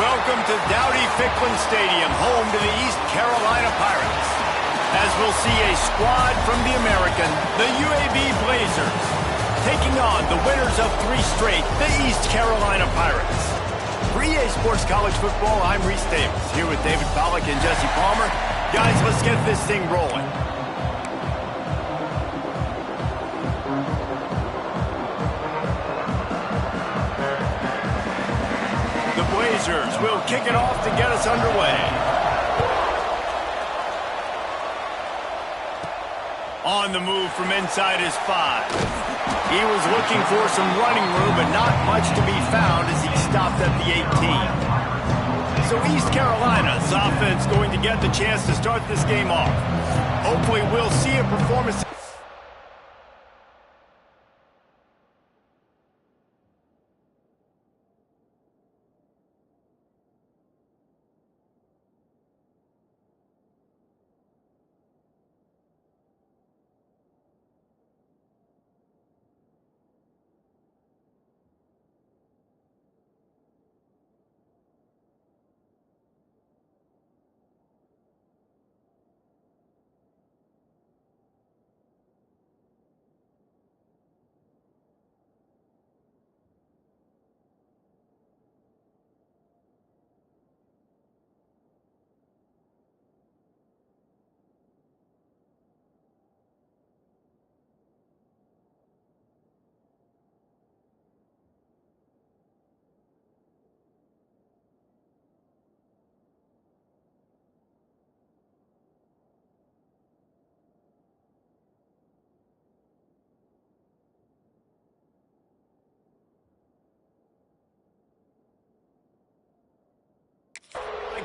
Welcome to Dowdy-Ficklin Stadium, home to the East Carolina Pirates. As we'll see a squad from the American, the UAB Blazers, taking on the winners of 3 straight, the East Carolina Pirates. For EA Sports College Football, I'm Reese Davis, here with David Pollack and Jesse Palmer. Guys, let's get this thing rolling. The Blazers will kick it off to get us underway. On the move from inside his 5. He was looking for some running room, but not much to be found as he stopped at the 18. So East Carolina's offense going to get the chance to start this game off. Hopefully we'll see a performance.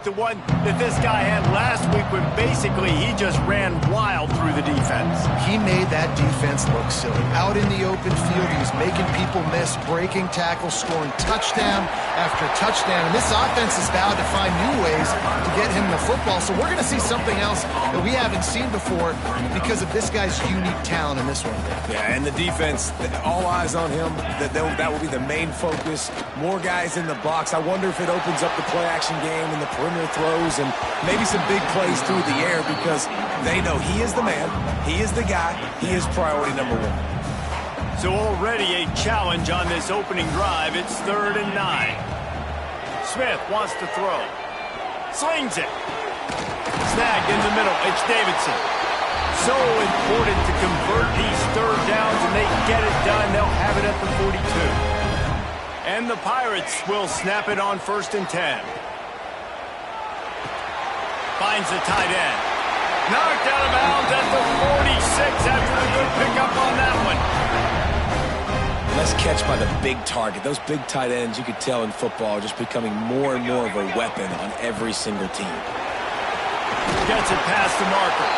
The one that this guy had last week when basically he just ran wild through the defense. He made that defense look silly. Out in the open field, he was making people miss, breaking tackles, scoring touchdown after touchdown. And this offense is vowed to find new ways to get him the football. So we're going to see something else that we haven't seen before because of this guy's unique talent in this one. Yeah, and the defense, all eyes on him. That will be the main focus. More guys in the box. I wonder if it opens up the play-action game and the perimeter throws and maybe some big plays through the air because they know he is the man, he is the guy, he is priority number 1. So already a challenge on this opening drive. It's 3rd and 9. Smith wants to throw. Slings it. Snagged in the middle. It's Davidson. So important to convert these 3rd downs, and they get it done. They'll have it at the 42. And the Pirates will snap it on 1st and 10. Finds the tight end. Knocked out of bounds at the 46 after the good pickup on that one. Let's catch by the big target. Those big tight ends, you could tell in football, are just becoming more and more of a weapon on every single team. Gets it past the marker.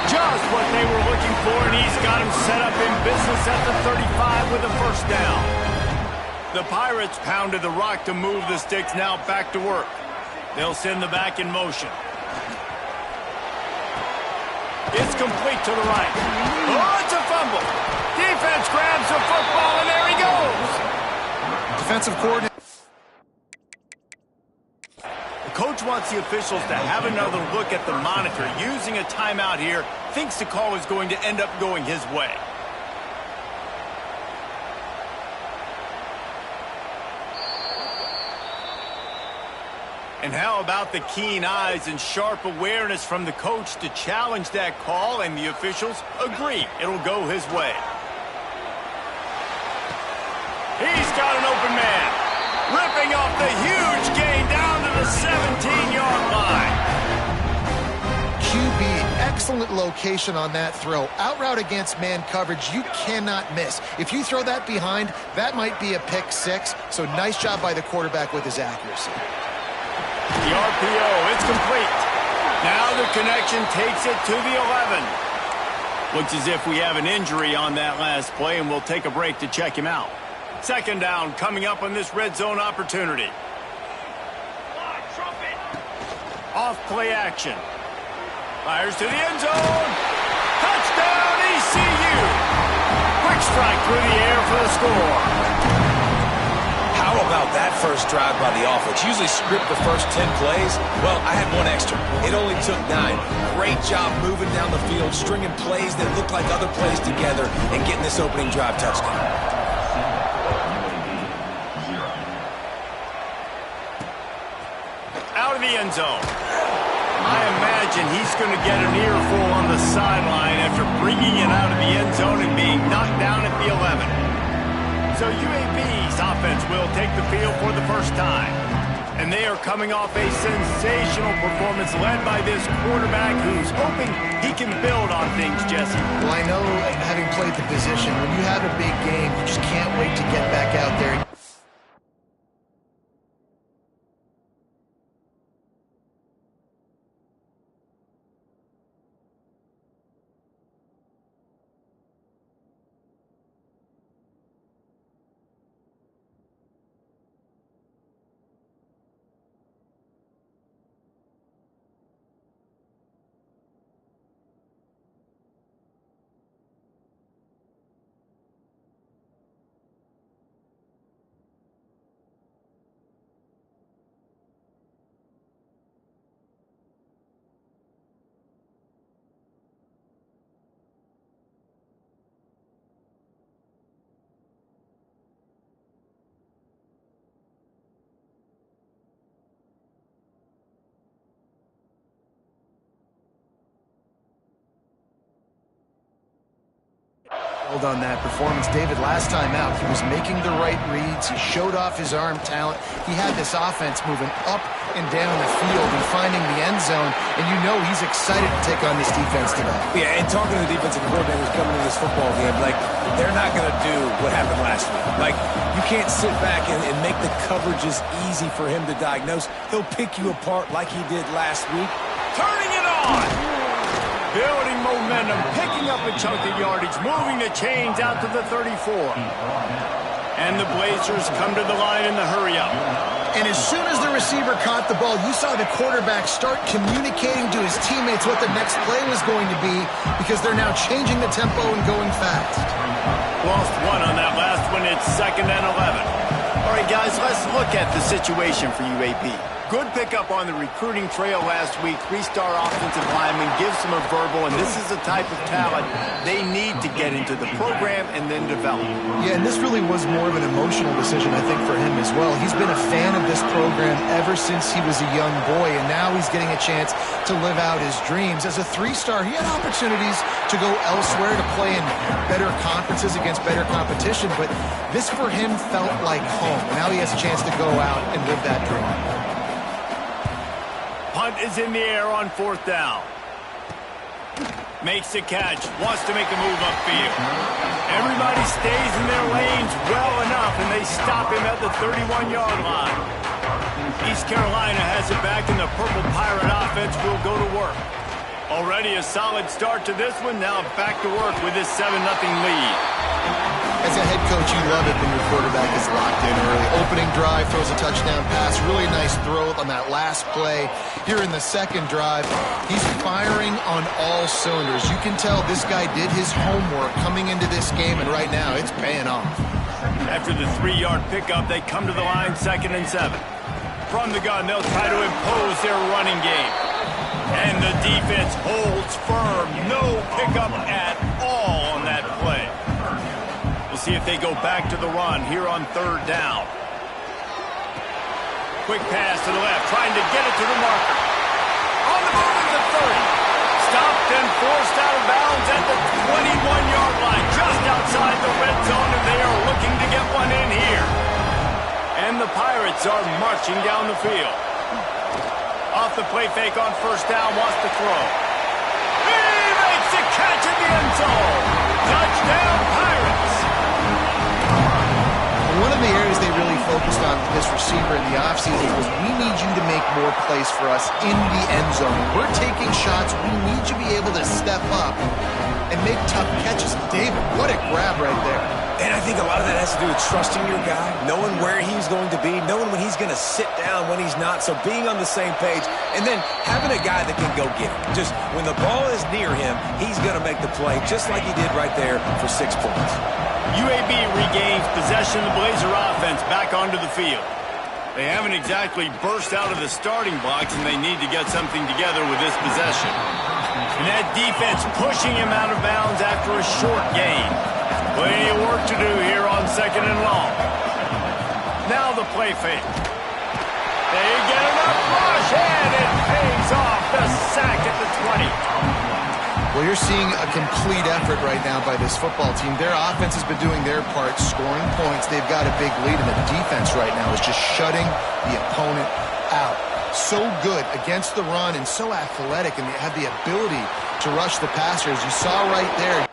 Just what they were looking for, and he's got him set up in business at the 35 with a 1st down. The Pirates pounded the rock to move the sticks, now back to work. They'll send the back in motion. It's complete to the right. Oh, it's a fumble. Defense grabs the football, and there he goes. Defensive coordinator. The coach wants the officials to have another look at the monitor. Using a timeout here, thinks the call is going to end up going his way. And how about the keen eyes and sharp awareness from the coach to challenge that call, and the officials agree it'll go his way. He's got an open man. Ripping off the huge gain down to the 17-yard line. QB, excellent location on that throw. Out route against man coverage, you cannot miss. If you throw that behind, that might be a pick 6. So nice job by the quarterback with his accuracy. The RPO, it's complete. Now the connection takes it to the 11. Looks as if we have an injury on that last play, and we'll take a break to check him out. 2nd down coming up on this red zone opportunity. Off play action. Fires to the end zone. Touchdown ECU. Quick strike through the air for the score. How How about that first drive by the offense? Usually script the first 10 plays. Well, I had one extra. It only took 9. Great job moving down the field, stringing plays that look like other plays together, and getting this opening drive touchdown. Out of the end zone. I imagine he's going to get an earful on the sideline after bringing it out of the end zone and being knocked down at the 11. So UAB's offense will take the field for the first time. And they are coming off a sensational performance led by this quarterback who's hoping he can build on things, Jesse. Well, I know, having played the position, when you have a big game, you just can't wait to get back out there. On that performance. David, last time out, he was making the right reads. He showed off his arm talent. He had this offense moving up and down the field and finding the end zone, and you know he's excited to take on this defense today. Yeah, and talking to the defensive coordinators coming to this football game, like, they're not going to do what happened last week. Like, you can't sit back and make the coverages easy for him to diagnose. He'll pick you apart like he did last week. Turning it on! Building momentum, picking up a chunk of yardage, moving the chains out to the 34. And the Blazers come to the line in the hurry-up. And as soon as the receiver caught the ball, you saw the quarterback start communicating to his teammates what the next play was going to be, because they're now changing the tempo and going fast. Lost one on that last one. It's 2nd and 11. All right, guys, let's look at the situation for UAB. Good pickup on the recruiting trail last week. 3-star offensive lineman gives them a verbal, and this is the type of talent they need to get into the program and then develop. Yeah, and this really was more of an emotional decision, I think, for him as well. He's been a fan of this program ever since he was a young boy, and now he's getting a chance to live out his dreams. As a 3-star, he had opportunities to go elsewhere, to play in better conferences against better competition, but this for him felt like home. And now he has a chance to go out and live that dream. Punt is in the air on 4th down. Makes the catch. Wants to make a move upfield. Everybody stays in their lanes well enough, and they stop him at the 31-yard line. East Carolina has it back, and the Purple Pirate offense will go to work. Already a solid start to this one. Now back to work with this 7-0 lead. As a head coach, you love it when your quarterback is locked in early. Opening drive, throws a touchdown pass. Really nice throw on that last play. Here in the second drive, he's firing on all cylinders. You can tell this guy did his homework coming into this game, and right now it's paying off. After the 3-yard pickup, they come to the line 2nd and 7. From the gun, they'll try to impose their running game. And the defense holds firm. No pickup at all on that play. We'll see if they go back to the run here on 3rd down. Quick pass to the left, trying to get it to the marker. On the move at the 30. Stopped and forced out of bounds at the 21-yard line, just outside the red zone, and they are looking to get one in here. And the Pirates are marching down the field. Off the play fake on 1st down, wants to throw. He makes the catch in the end zone. Touchdown, Pirates. One of the areas they really focused on this receiver in the offseason was, we need you to make more plays for us in the end zone. We're taking shots. We need you to be able to step up and make tough catches. David, what a grab right there. And I think a lot of that has to do with trusting your guy, knowing where he's going to be, knowing when he's going to sit down, when he's not. So being on the same page, and then having a guy that can go get it. Just when the ball is near him, he's going to make the play, just like he did right there for 6 points. UAB regains possession of the Blazer offense back onto the field. They haven't exactly burst out of the starting blocks, and they need to get something together with this possession. And that defense pushing him out of bounds after a short gain. Plenty of work to do here on 2nd and long. Now the play fake. They get enough rush, and it pays off the sack at the 20. Well, you're seeing a complete effort right now by this football team. Their offense has been doing their part, scoring points. They've got a big lead, and the defense right now is just shutting the opponent out. So good against the run and so athletic, and they have the ability to rush the passer, as you saw right there.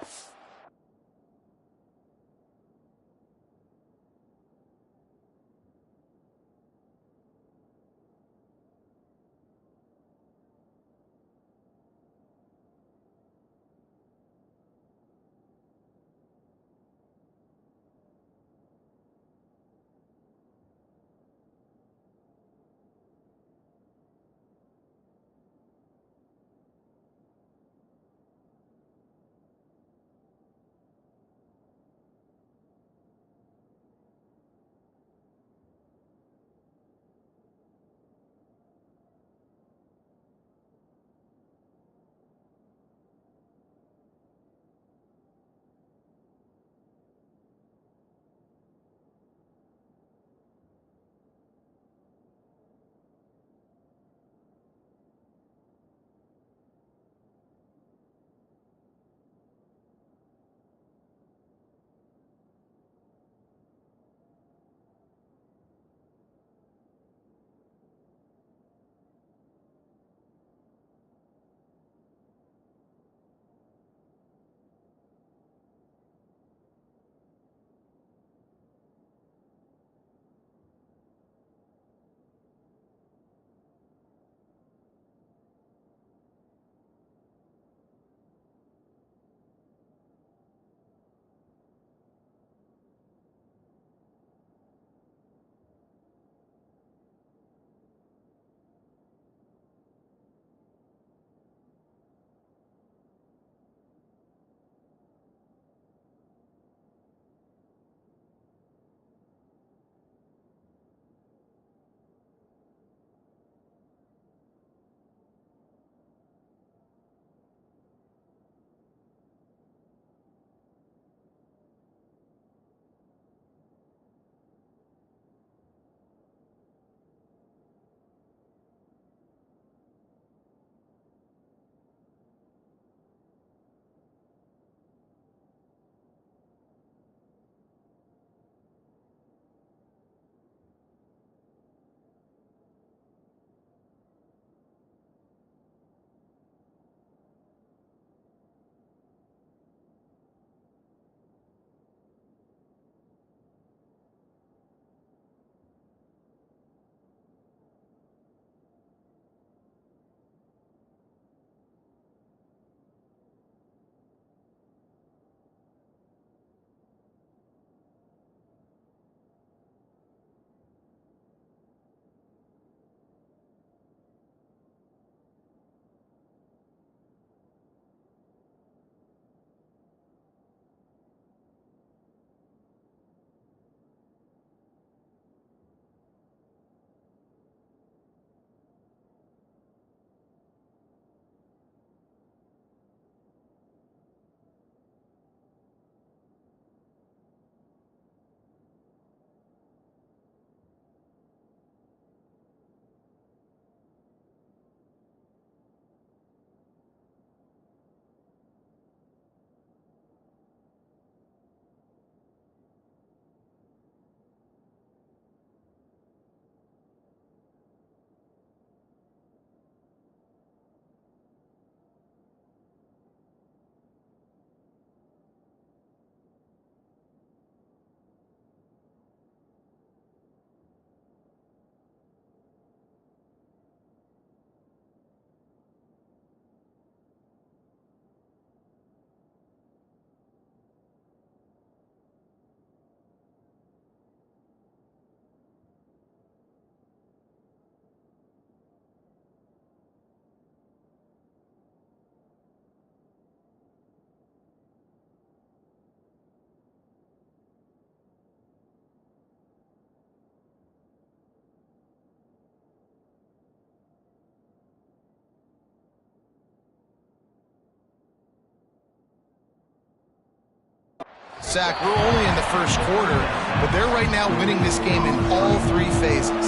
sack. We're only in the first quarter, but they're right now winning this game in all three phases.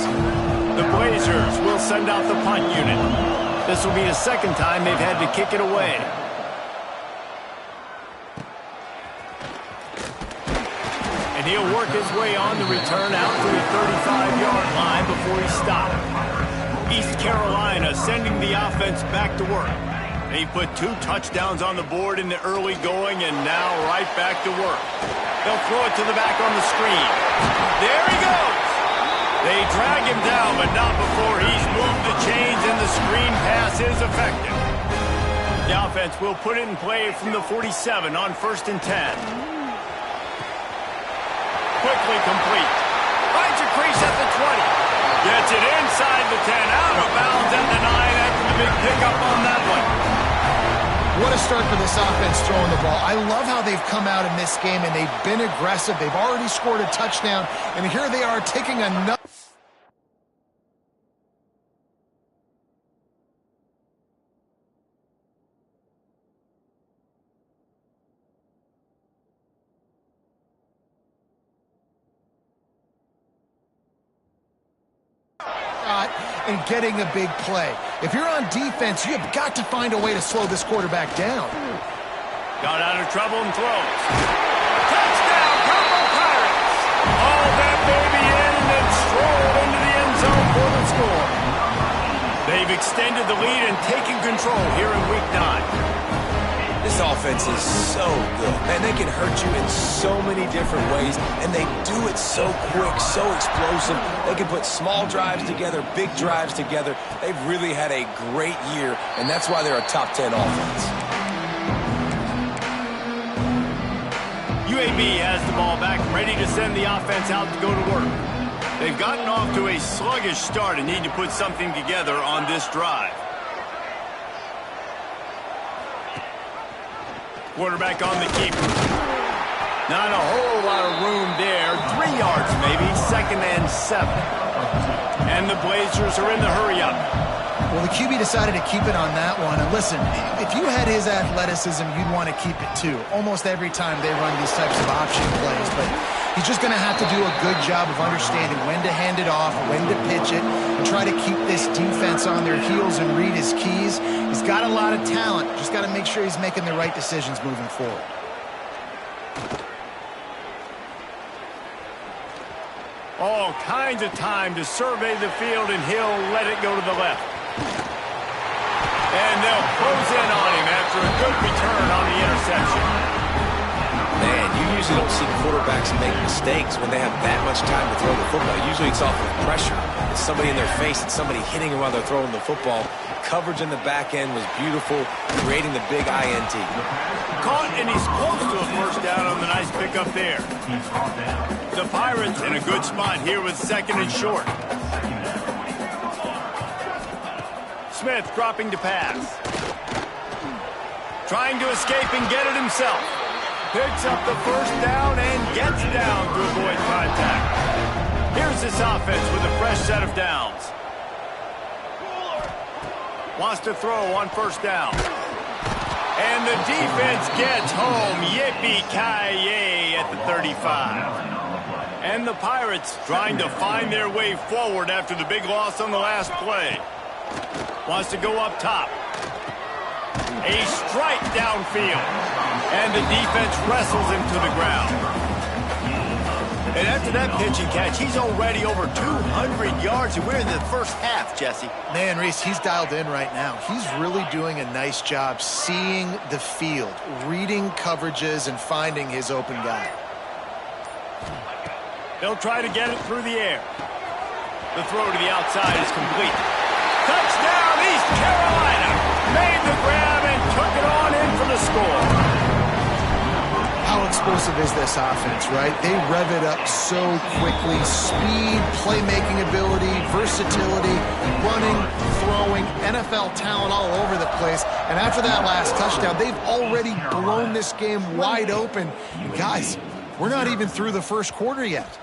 The Blazers will send out the punt unit. This will be the second time they've had to kick it away. And he'll work his way on the return out to the 35-yard line before he stopped. East Carolina sending the offense back to work. They put 2 touchdowns on the board in the early going and now right back to work. They'll throw it to the back on the screen. There he goes. They drag him down, but not before he's moved the chains and the screen pass is effective. The offense will put it in play from the 47 on 1st and 10. Quickly complete. Finds a crease at the 20. Gets it inside the 10. Out of bounds at the 9 after the big pickup on that one. What a start for this offense throwing the ball. I love how they've come out in this game, and they've been aggressive. They've already scored a touchdown, and here they are taking another. And getting a big play. If you're on defense, you've got to find a way to slow this quarterback down. Got out of trouble and throws. Touchdown, Combo Pirates! All that baby in and then strolled into the end zone for the score. They've extended the lead and taken control here in Week 9. This offense is so good. Man, they can hurt you in so many different ways, and they do it so quick, so explosive. They can put small drives together, big drives together. They've really had a great year, and that's why they're a top 10 offense. UAB has the ball back, ready to send the offense out to go to work. They've gotten off to a sluggish start and need to put something together on this drive. Quarterback on the keeper. Not a whole lot of room there. 3 yards maybe. 2nd and 7. And the Blazers are in the hurry-up. Well, the QB decided to keep it on that one. And listen, if you had his athleticism, you'd want to keep it too. Almost every time they run these types of option plays. But he's just going to have to do a good job of understanding when to hand it off, when to pitch it, and try to keep this defense on their heels and read his keys. He's got a lot of talent. Just got to make sure he's making the right decisions moving forward. All kinds of time to survey the field, and he'll let it go to the left. And they'll close in on him after a good return on the interception. Man, you usually don't see quarterbacks make mistakes when they have that much time to throw the football. Usually it's off of pressure. It's somebody in their face. It's somebody hitting them while they're throwing the football. Coverage in the back end was beautiful, creating the big INT. Caught, and he's close to a first down on the nice pickup there. The Pirates in a good spot here with 2nd and short. Smith dropping to pass. Trying to escape and get it himself. Picks up the first down and gets down to avoid contact. Here's this offense with a fresh set of downs. Wants to throw on 1st down. And the defense gets home. Yippee-ki-yay at the 35. And the Pirates trying to find their way forward after the big loss on the last play. Wants to go up top. A strike downfield. And the defense wrestles him to the ground. And after that pitch and catch, he's already over 200 yards, and we're in the first half, Jesse. Man, Reese, he's dialed in right now. He's really doing a nice job seeing the field, reading coverages, and finding his open guy. They'll try to get it through the air. The throw to the outside is complete. Touchdown, East Carolina! Made the grab and took it on in for the score. How explosive is this offense, right? They rev it up so quickly. Speed, playmaking ability, versatility, running, throwing, NFL talent all over the place. And after that last touchdown, they've already blown this game wide open. Guys, we're not even through the first quarter yet.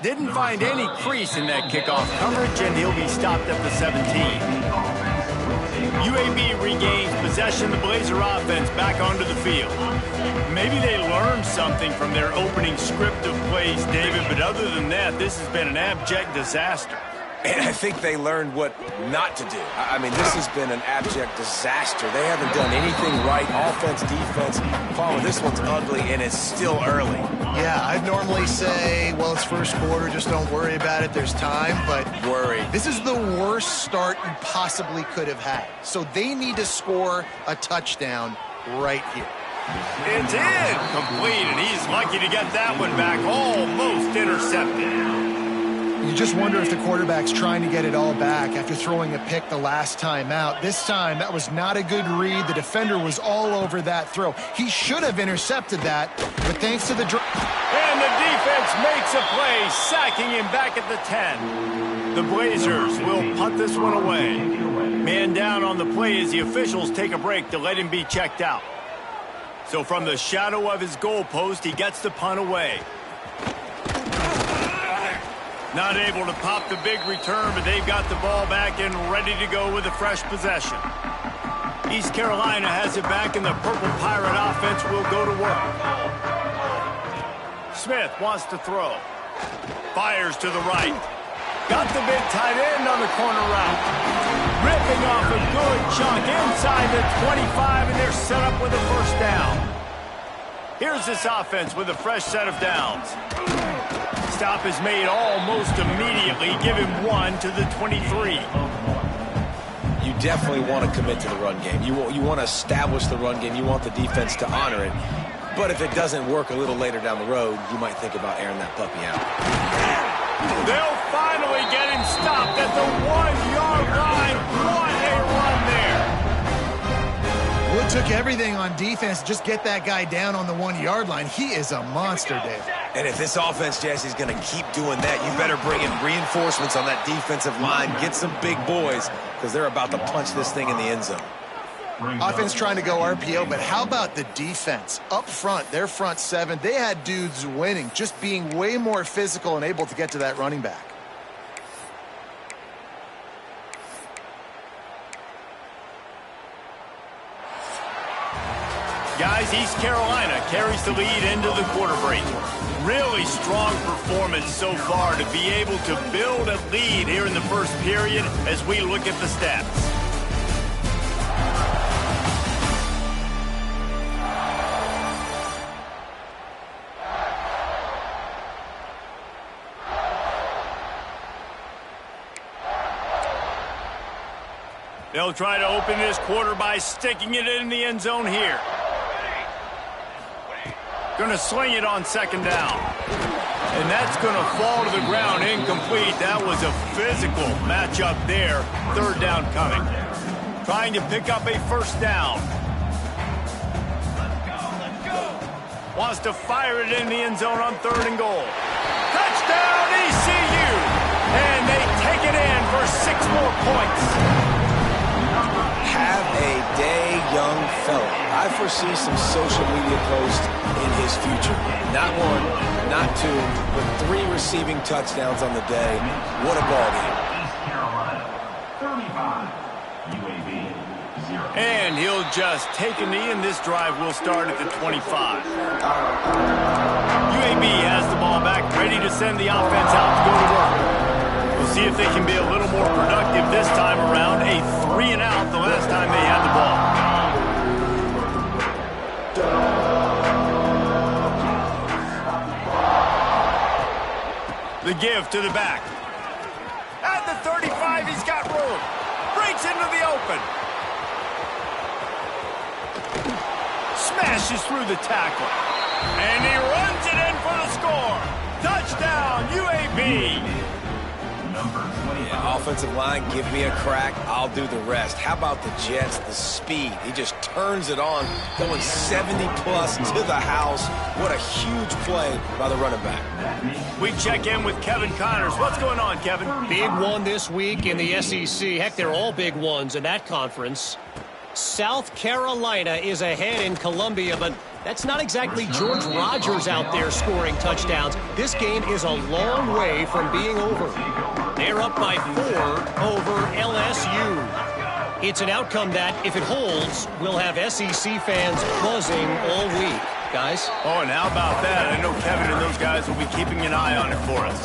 Didn't find any crease in that kickoff coverage, and he'll be stopped at the 17. UAB regains possession. The Blazer offense back onto the field. maybe they learned something from their opening script of plays, David, but other than that, this has been an abject disaster. And I think they learned what not to do. I mean, this has been an abject disaster. They haven't done anything right, offense, defense. Paul, this one's ugly, and it's still early. Yeah, I'd normally say, well, it's first quarter, just don't worry about it, there's time, but Worry. this is the worst start you possibly could have had. So they need to score a touchdown right here. It's incomplete, and he's lucky to get that one back, almost intercepted. You just wonder if the quarterback's trying to get it all back after throwing a pick the last time out. This time, that was not a good read. The defender was all over that throw. He should have intercepted that, but thanks to the... And the defense makes a play, sacking him back at the 10. The Blazers will punt this one away. Man down on the play as the officials take a break to let him be checked out. So from the shadow of his goalpost, he gets the punt away. Not able to pop the big return, but they've got the ball back and ready to go with a fresh possession. East Carolina has it back, and the Purple Pirate offense will go to work. Smith wants to throw. Fires to the right. Got the big tight end on the corner route. Ripping off a good chunk inside the 25, and they're set up with a first down. Here's this offense with a fresh set of downs. Stop is made almost immediately. Give him one to the 23. You definitely want to commit to the run game. You want to establish the run game. You want the defense to honor it. But if it doesn't work a little later down the road, you might think about airing that puppy out. They'll finally get him stopped at the 1-yard line. What a run there. Well, it took everything on defense to just get that guy down on the 1-yard line. He is a monster, Dave. And if this offense, Jesse, is going to keep doing that, you better bring in reinforcements on that defensive line. Get some big boys, because they're about to punch this thing in the end zone. Offense trying to go RPO, but how about the defense? Up front, their front seven, they had dudes winning, just being way more physical and able to get to that running back. Guys, East Carolina carries the lead into the quarter break. Really strong performance so far to be able to build a lead here in the first period as we look at the stats. They'll try to open this quarter by sticking it in the end zone here. Going to sling it on second down. And that's going to fall to the ground incomplete. That was a physical matchup there. Third down coming. Trying to pick up a first down. Wants to fire it in the end zone on third and goal. Touchdown ECU! And they take it in for 6 more points. Have a day, young fella. I foresee some social media posts in his future. Not 1, not 2, but 3 receiving touchdowns on the day. What a ball game. East Carolina, 35. UAB, 0. And he'll just take a knee, and this drive will start at the 25. UAB has the ball back, ready to send the offense out to go to work. We'll see if they can be a little more productive this time around. A 3-and-out the last time they had the ball. The give to the back. At the 35, he's got room. Breaks into the open. Smashes through the tackle. And he runs it in for the score. Touchdown, UAB. Yeah, offensive line, give me a crack. I'll do the rest. How about the Jets, the speed? He just turns it on, going 70-plus to the house. What a huge play by the running back. We check in with Kevin Connors. What's going on, Kevin? Big one this week in the SEC. Heck, they're all big ones in that conference. South Carolina is ahead in Columbia, but that's not exactly George Rogers out there scoring touchdowns. This game is a long way from being over. They're up by 4 over LSU. It's an outcome that, if it holds, will have SEC fans buzzing all week. guys. Oh, and how about that? I know Kevin and those guys will be keeping an eye on it for us.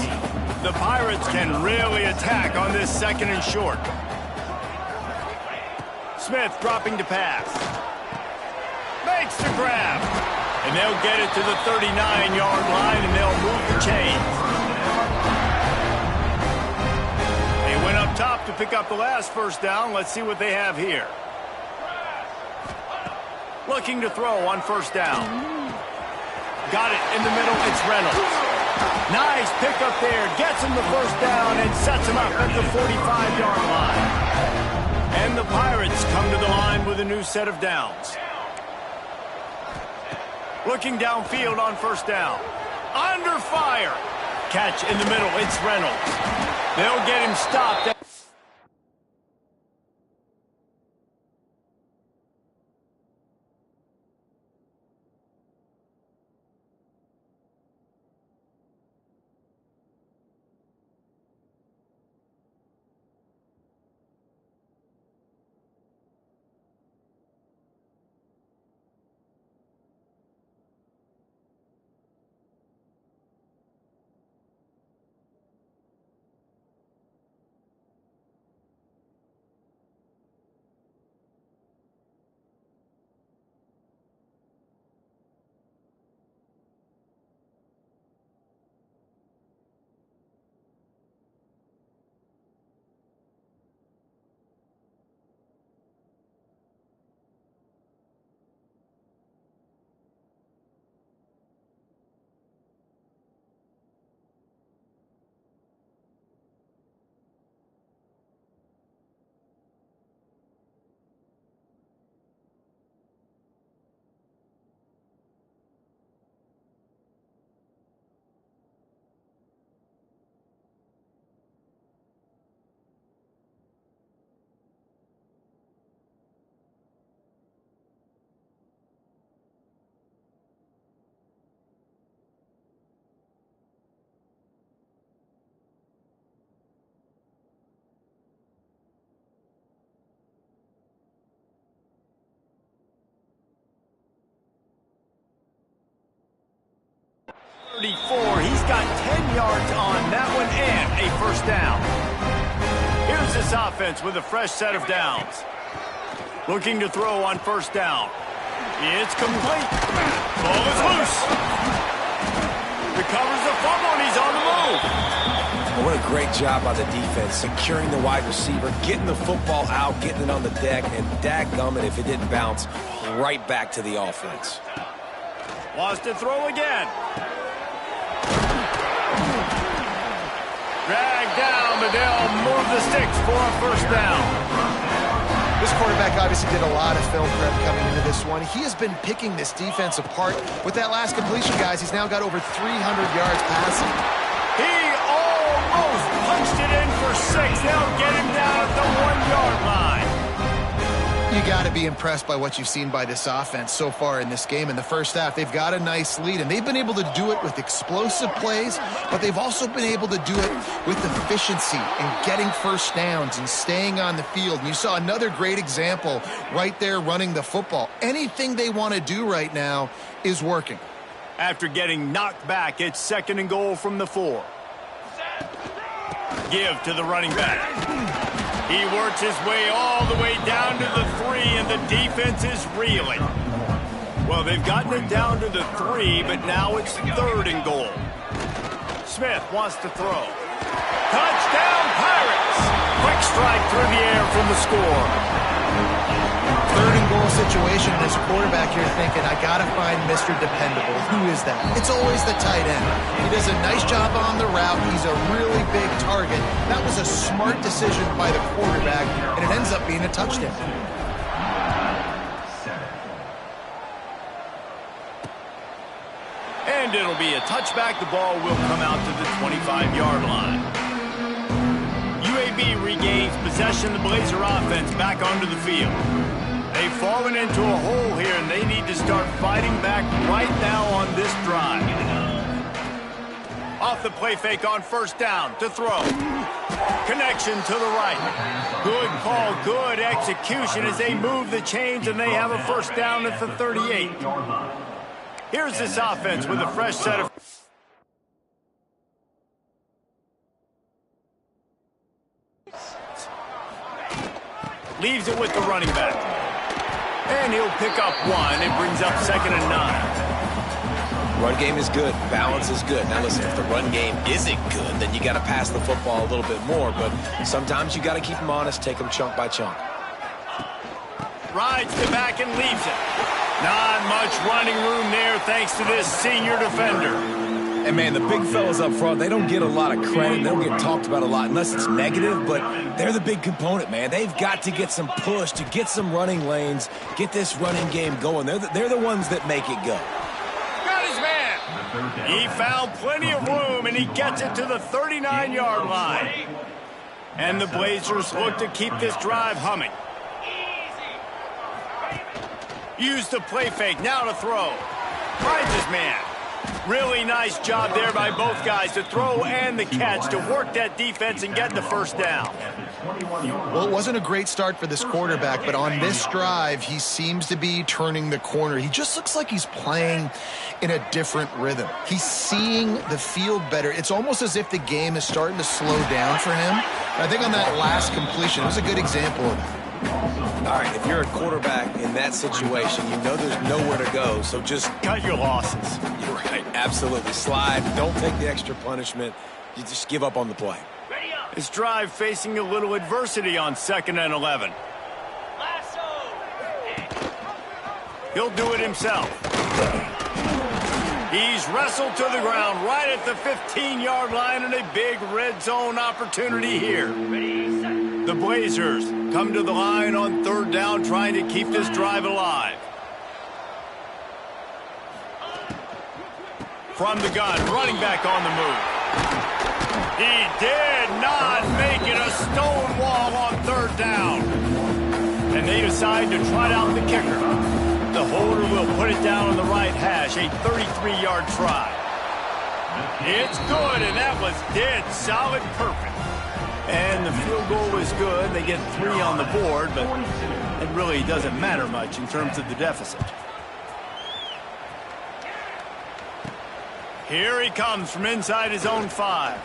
The Pirates can really attack on this 2nd and short. Smith dropping to pass. Makes the grab. And they'll get it to the 39-yard line, and they'll move the chains. They went up top to pick up the last first down. Let's see what they have here. Looking to throw on 1st down. Got it in the middle. It's Reynolds. Nice pickup there. Gets him the 1st down and sets him up at the 45-yard line. And the Pirates come to the line with a new set of downs. Looking downfield on 1st down. Under fire. Catch in the middle. It's Reynolds. They'll get him stopped. He's got 10 yards on that one and a 1st down. Here's this offense with a fresh set of downs. Looking to throw on 1st down. It's complete. Ball is loose. Recovers the fumble and he's on the move. What a great job by the defense, securing the wide receiver, getting the football out, getting it on the deck, and dadgummit if it didn't bounce, right back to the offense. Wants to throw again. Drag down, but they'll move the sticks for a 1st down. This quarterback obviously did a lot of film prep coming into this one. He has been picking this defense apart. With that last completion, guys, he's now got over 300 yards passing. He almost punched it in for 6. They'll get him down at the 1-yard line. You got to be impressed by what you've seen by this offense so far in this game. In the 1st half, they've got a nice lead, and they've been able to do it with explosive plays, but they've also been able to do it with efficiency and getting 1st downs and staying on the field. And you saw another great example right there running the football. Anything they want to do right now is working. After getting knocked back, it's 2nd and goal from the 4. Give to the running back. He works his way all the way down to the 3, and the defense is reeling. Well, they've gotten it down to the 3, but now it's 3rd and goal. Smith wants to throw. Touchdown, Pirates! Quick strike through the air from the score. 3rd and goal situation, and as a quarterback, you're thinking, I got to find Mr. Dependable. Who is that? It's always the tight end. He does a nice job on the route. He's a really big target. That was a smart decision by the quarterback, and it ends up being a touchdown. And it'll be a touchback. The ball will come out to the 25-yard line. UAB regains possession. The Blazer offense back onto the field. They've fallen into a hole here, and they need to start fighting back right now on this drive. Off the play fake on 1st down to throw. Connection to the right. Good call, good execution as they move the chains, and they have a 1st down at the 38. Here's this offense with a fresh set of... Leaves it with the running back. And he'll pick up one. It brings up 2nd and 9. Run game is good. Balance is good. Now, listen, if the run game isn't good, then you got to pass the football a little bit more. But sometimes you got to keep them honest, take them chunk by chunk. Rides the back and leaves it. Not much running room there thanks to this senior defender. And, man, the big fellas up front, they don't get a lot of credit. They don't get talked about a lot unless it's negative, but they're the big component, man. They've got to get some push to get some running lanes, get this running game going. They're the ones that make it go. Got his man. He found plenty of room, and he gets it to the 39-yard line. And the Blazers look to keep this drive humming. Use the play fake, now to throw. Finds his man. Really nice job there by both guys to throw and the catch to work that defense and get the first down. Well, it wasn't a great start for this quarterback, but on this drive, he seems to be turning the corner. He just looks like he's playing in a different rhythm. He's seeing the field better. It's almost as if the game is starting to slow down for him. And I think on that last completion, it was a good example of that. All right, if you're a quarterback in that situation, you know there's nowhere to go, so just cut your losses. You're right, absolutely. Slide, don't take the extra punishment. You just give up on the play. This drive facing a little adversity on 2nd and 11. He'll do it himself. He's wrestled to the ground right at the 15-yard line and a big red zone opportunity here. The Blazers come to the line on 3rd down, trying to keep this drive alive. From the gun, running back on the move. He did not make it a stone wall on 3rd down. And they decide to trot out the kicker. The holder will put it down on the right hash, a 33-yard try. It's good, and that was dead solid perfect. And the field goal is good. They get 3 on the board, but it really doesn't matter much in terms of the deficit. Here he comes from inside his own 5.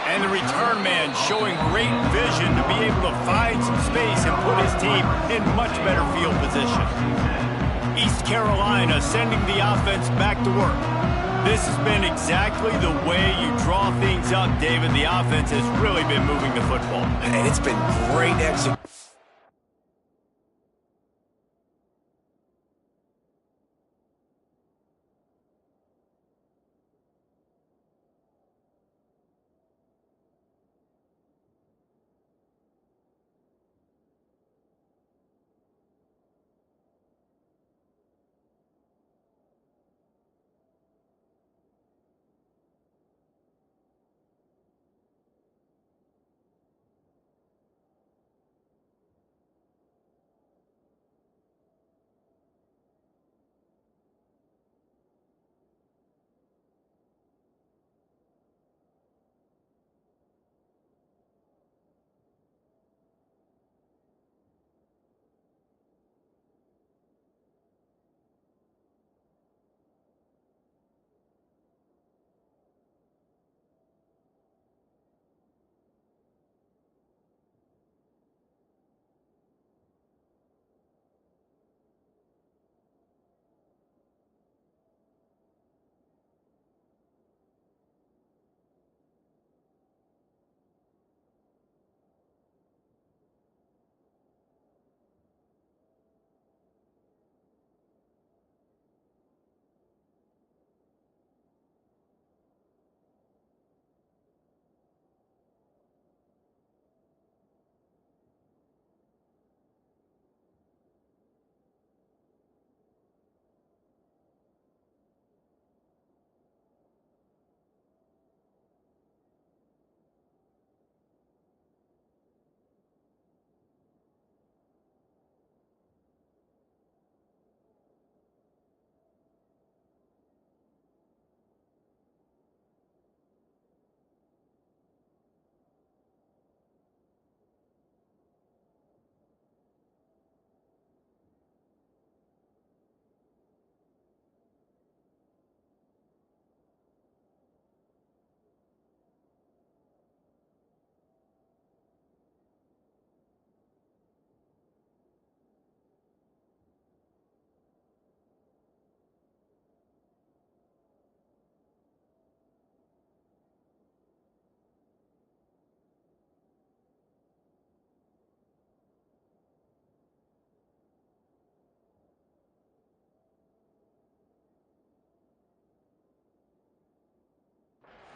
And the return man showing great vision to be able to find some space and put his team in much better field position. East Carolina sending the offense back to work. This has been exactly the way you draw things up, David. The offense has really been moving the football. And it's been great execution.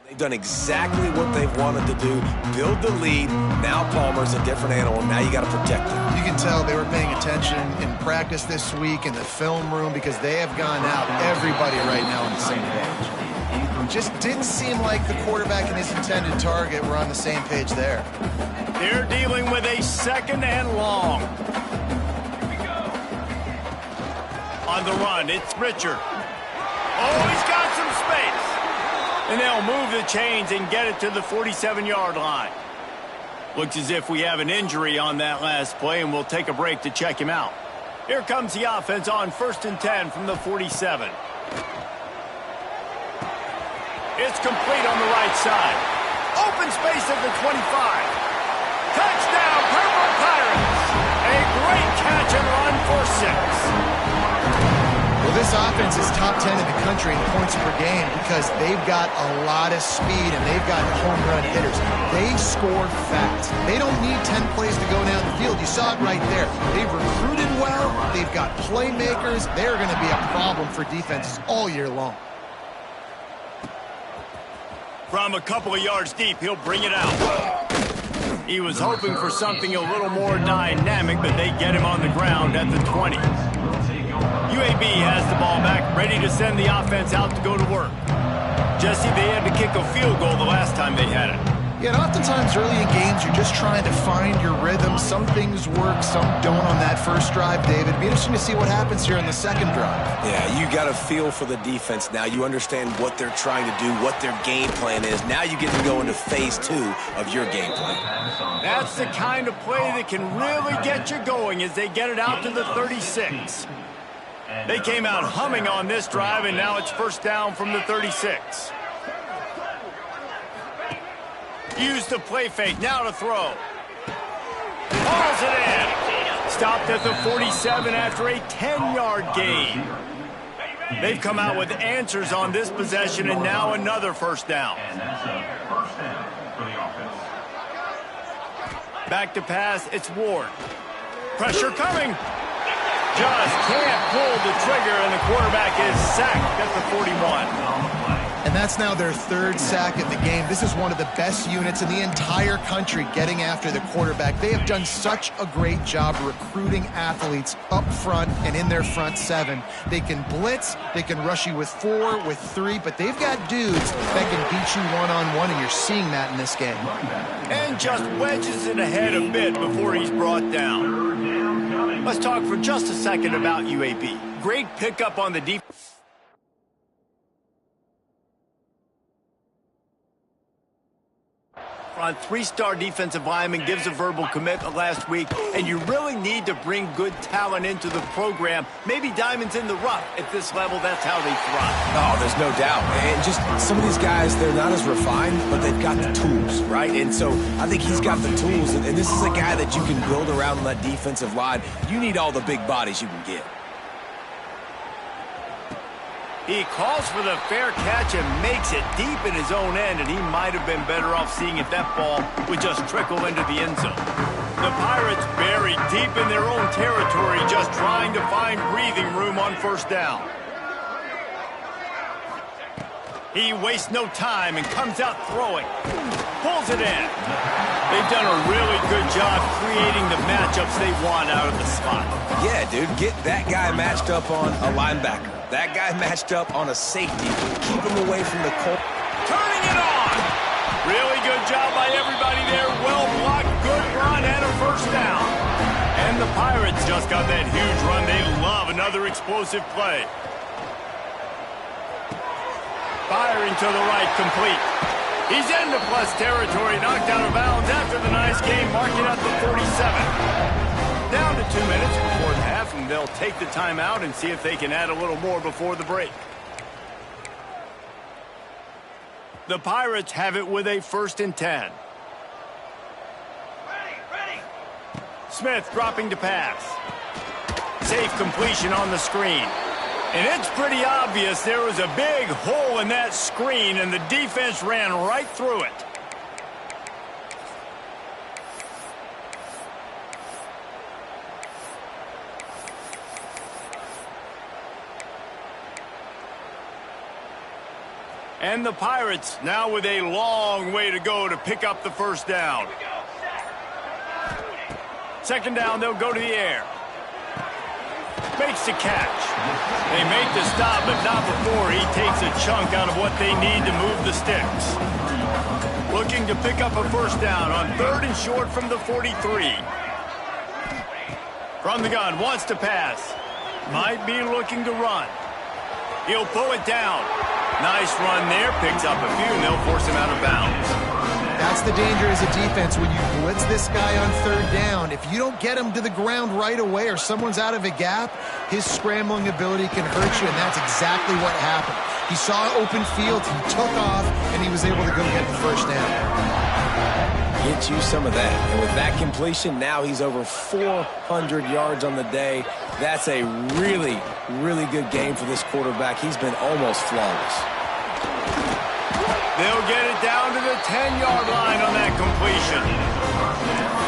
They've done exactly what they've wanted to do, build the lead. Now Palmer's a different animal. Now you got to protect him. You can tell they were paying attention in practice this week in the film room because they have gone out, everybody right now on the same page. Just didn't seem like the quarterback and his intended target were on the same page there. They're dealing with a second and long. On the run, it's Richard. Oh, he's got some space. And they'll move the chains and get it to the 47-yard line. Looks as if we have an injury on that last play, and we'll take a break to check him out. Here comes the offense on 1st and 10 from the 47. It's complete on the right side. Open space at the 25. Touchdown, Purple Pirates. A great catch and run for 6. Well, this offense is top 10 in the country in points per game because they've got a lot of speed and they've got home run hitters. They score fast. They don't need 10 plays to go down the field. You saw it right there. They've recruited well. They've got playmakers. They're going to be a problem for defenses all year long. From a couple of yards deep, he'll bring it out. He was hoping for something a little more dynamic, but they get him on the ground at the 20. UAB has the ball back, ready to send the offense out to go to work. Jesse, they had to kick a field goal the last time they had it. Yeah, and oftentimes early in games, you're just trying to find your rhythm. Some things work, some don't on that first drive, David. It'd be interesting to see what happens here in the second drive. Yeah, you got a feel for the defense now. You understand what they're trying to do, what their game plan is. Now you get to go into phase 2 of your game plan. That's the kind of play that can really get you going as they get it out to the 36. They came out humming on this drive, and now it's first down from the 36. Use the play fake, now to throw. Hauls it in. Stopped at the 47 after a 10-yard gain. They've come out with answers on this possession, and now another first down. Back to pass, it's Ward. Pressure coming. Just can't pull the trigger, and the quarterback is sacked at the 41. And that's now their third sack of the game. This is one of the best units in the entire country getting after the quarterback. They have done such a great job recruiting athletes up front and in their front 7. They can blitz, they can rush you with 4, with 3, but they've got dudes that can beat you one-on-one, and you're seeing that in this game. And just wedges it ahead a bit before he's brought down. Let's talk for just a second about UAB. Great pickup on the defense. On 3-star defensive lineman, gives a verbal commitment last week, and you really need to bring good talent into the program. Maybe diamonds in the rough. At this level, that's how they thrive. Oh, there's no doubt. And just some of these guys, they're not as refined, but they've got the tools, right? And so I think he's got the tools, and this is a guy that you can build around that defensive line. You need all the big bodies you can get. He calls for the fair catch and makes it deep in his own end, and he might have been better off seeing if that ball would just trickle into the end zone. The Pirates buried deep in their own territory, just trying to find breathing room on first down. He wastes no time and comes out throwing. Pulls it in. They've done a really good job creating the matchups they want out of the slot. Yeah, dude, get that guy matched up on a linebacker. That guy matched up on a safety. Keep him away from the Colt. Turning it on. Really good job by everybody there. Well blocked, good run, and a first down. And the Pirates just got that huge run. They love another explosive play. Firing to the right, complete. He's into plus territory, knocked out of bounds after the nice game, marking out the 47. Down to 2 minutes before the half, and they'll take the timeout and see if they can add a little more before the break. The Pirates have it with a 1st and 10. Ready. Smith dropping to pass. Safe completion on the screen. And it's pretty obvious there was a big hole in that screen, and the defense ran right through it. And the Pirates now with a long way to go to pick up the first down. Second down, they'll go to the air. Makes the catch. They make the stop, but not before he takes a chunk out of what they need to move the sticks. Looking to pick up a first down on 3rd and short from the 43. From the gun, wants to pass. Might be looking to run. He'll pull it down. Nice run there. Picks up a few, and they'll force him out of bounds. That's the danger as a defense when you blitz this guy on 3rd down. If you don't get him to the ground right away or someone's out of a gap, his scrambling ability can hurt you, and that's exactly what happened. He saw open field, he took off, and he was able to go get the first down. Get you some of that. And with that completion, now he's over 400 yards on the day. That's a really, really good game for this quarterback. He's been almost flawless. They'll get it down to the 10-yard line on that completion.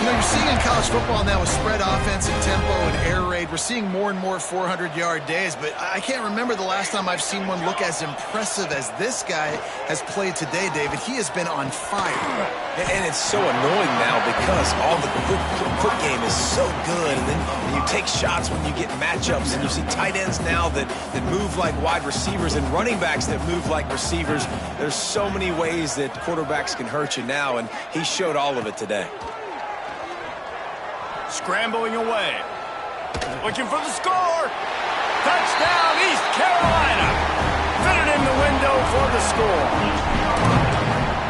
You know, you're seeing in college football now with spread offense and tempo and air raid, we're seeing more and more 400-yard days, but I can't remember the last time I've seen one look as impressive as this guy has played today, David. He has been on fire. And it's so annoying now because all the quick game is so good, and then you take shots when you get matchups, and you see tight ends now that move like wide receivers and running backs that move like receivers. There's so many ways that quarterbacks can hurt you now, and he showed all of it today. Scrambling away. Looking for the score. Touchdown, East Carolina. Fitted in the window for the score.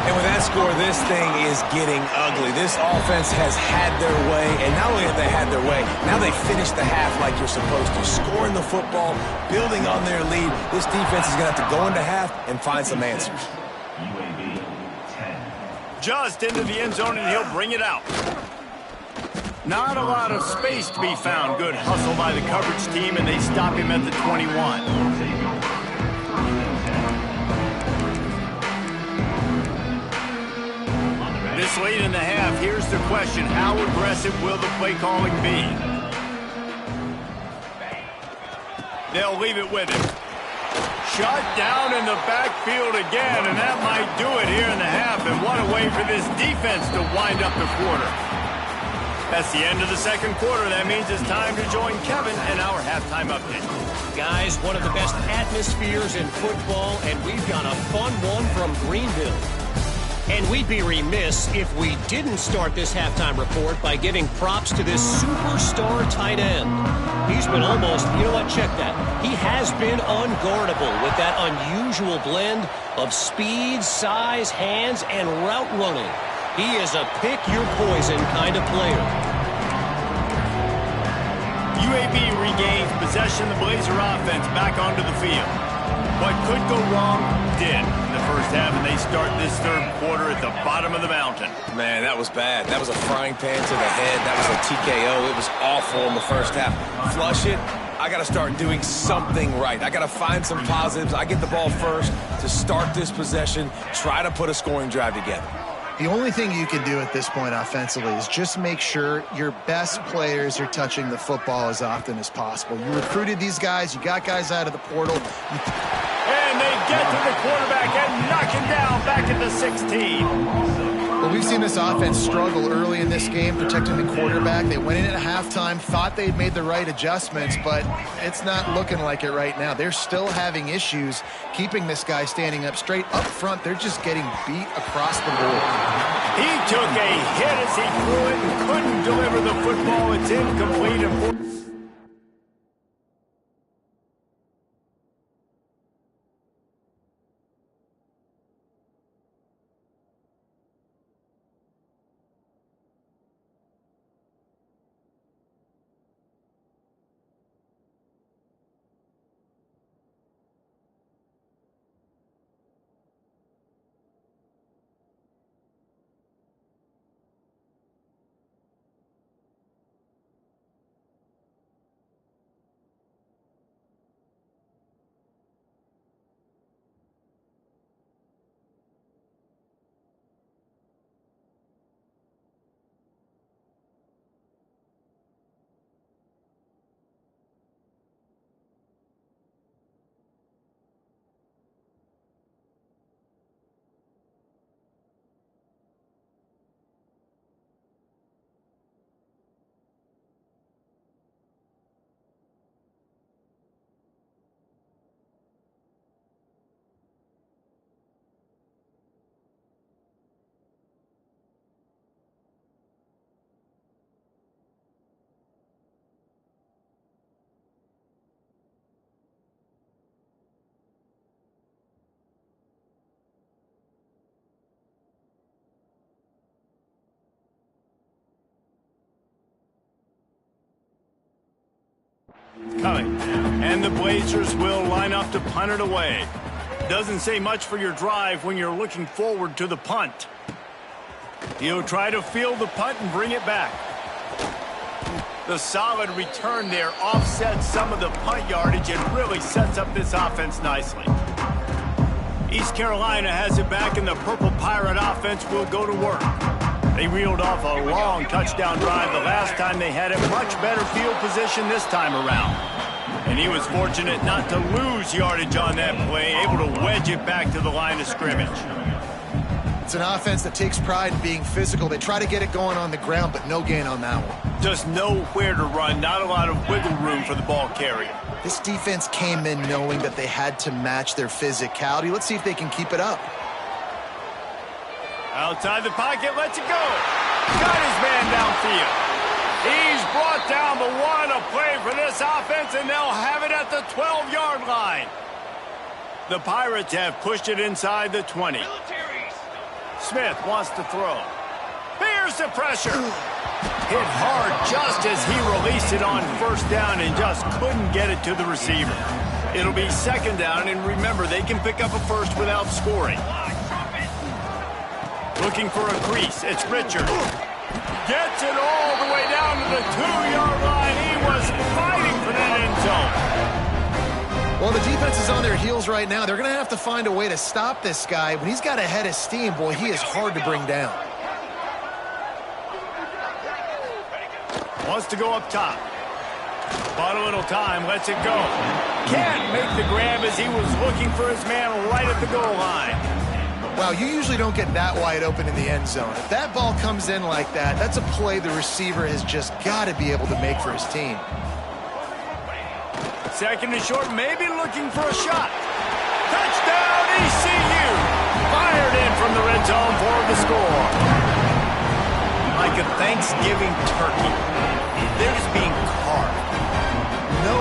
And with that score, this thing is getting ugly. This offense has had their way, and not only have they had their way, now they finished the half like you're supposed to, scoring the football, building on their lead. This defense is going to have to go into half and find some answers. UAB 10. Just into the end zone, and he'll bring it out. Not a lot of space to be found. Good hustle by the coverage team, and they stop him at the 21. This late in the half, here's the question. How aggressive will the play calling be? They'll leave it with him. Shut down in the backfield again, and that might do it here in the half. And what a way for this defense to wind up the quarter. That's the end of the second quarter. That means it's time to join Kevin and our halftime update. Guys, one of the best atmospheres in football, and we've got a fun one from Greenville. And we'd be remiss if we didn't start this halftime report by giving props to this superstar tight end. He's been almost, you know what, check that. He has been unguardable with that unusual blend of speed, size, hands, and route running. He is a pick-your-poison kind of player. UAB regains possession of the Blazer offense back onto the field. What could go wrong did in the first half, and they start this third quarter at the bottom of the mountain. Man, that was bad. That was a frying pan to the head. That was a TKO. It was awful in the first half. Flush it. I got to start doing something right. I got to find some positives. I get the ball first to start this possession, try to put a scoring drive together. The only thing you can do at this point offensively is just make sure your best players are touching the football as often as possible. You recruited these guys. You got guys out of the portal. And they get to the quarterback and knock him down back at the 16. Well, we've seen this offense struggle early in this game protecting the quarterback. They went in at halftime, thought they'd made the right adjustments, but it's not looking like it right now. They're still having issues keeping this guy standing up straight. Up front, they're just getting beat across the board. He took a hit as he threw it and couldn't deliver the football. It's incomplete. Coming. And the Blazers will line up to punt it away. Doesn't say much for your drive when you're looking forward to the punt. He'll try to field the punt and bring it back. The solid return there offsets some of the punt yardage and really sets up this offense nicely. East Carolina has it back, and the Purple Pirate offense will go to work. They reeled off a long touchdown drive the last time they had it. Much better field position this time around. And he was fortunate not to lose yardage on that play, able to wedge it back to the line of scrimmage. It's an offense that takes pride in being physical. They try to get it going on the ground, but no gain on that one. Just nowhere to run, not a lot of wiggle room for the ball carrier. This defense came in knowing that they had to match their physicality. Let's see if they can keep it up. Outside the pocket, lets it go. Got his man downfield. He's brought down the one, a play for this offense, and they'll have it at the 12-yard line. The Pirates have pushed it inside the 20. Smith wants to throw. Here's the pressure. Hit hard just as he released it on first down and just couldn't get it to the receiver. It'll be second down, and remember, they can pick up a first without scoring. Looking for a crease. It's Richard. Gets it all the way down to the 2-yard line. He was fighting for that end zone. Well, the defense is on their heels right now. They're going to have to find a way to stop this guy. When he's got a head of steam, boy, he is hard to bring down. Wants to go up top. Bought a little time, lets it go. Can't make the grab as he was looking for his man right at the goal line. Wow, you usually don't get that wide open in the end zone. If that ball comes in like that, that's a play the receiver has just got to be able to make for his team. Second and short, maybe looking for a shot. Touchdown, ECU! Fired in from the red zone for the score. Like a Thanksgiving turkey. They're just being carved. No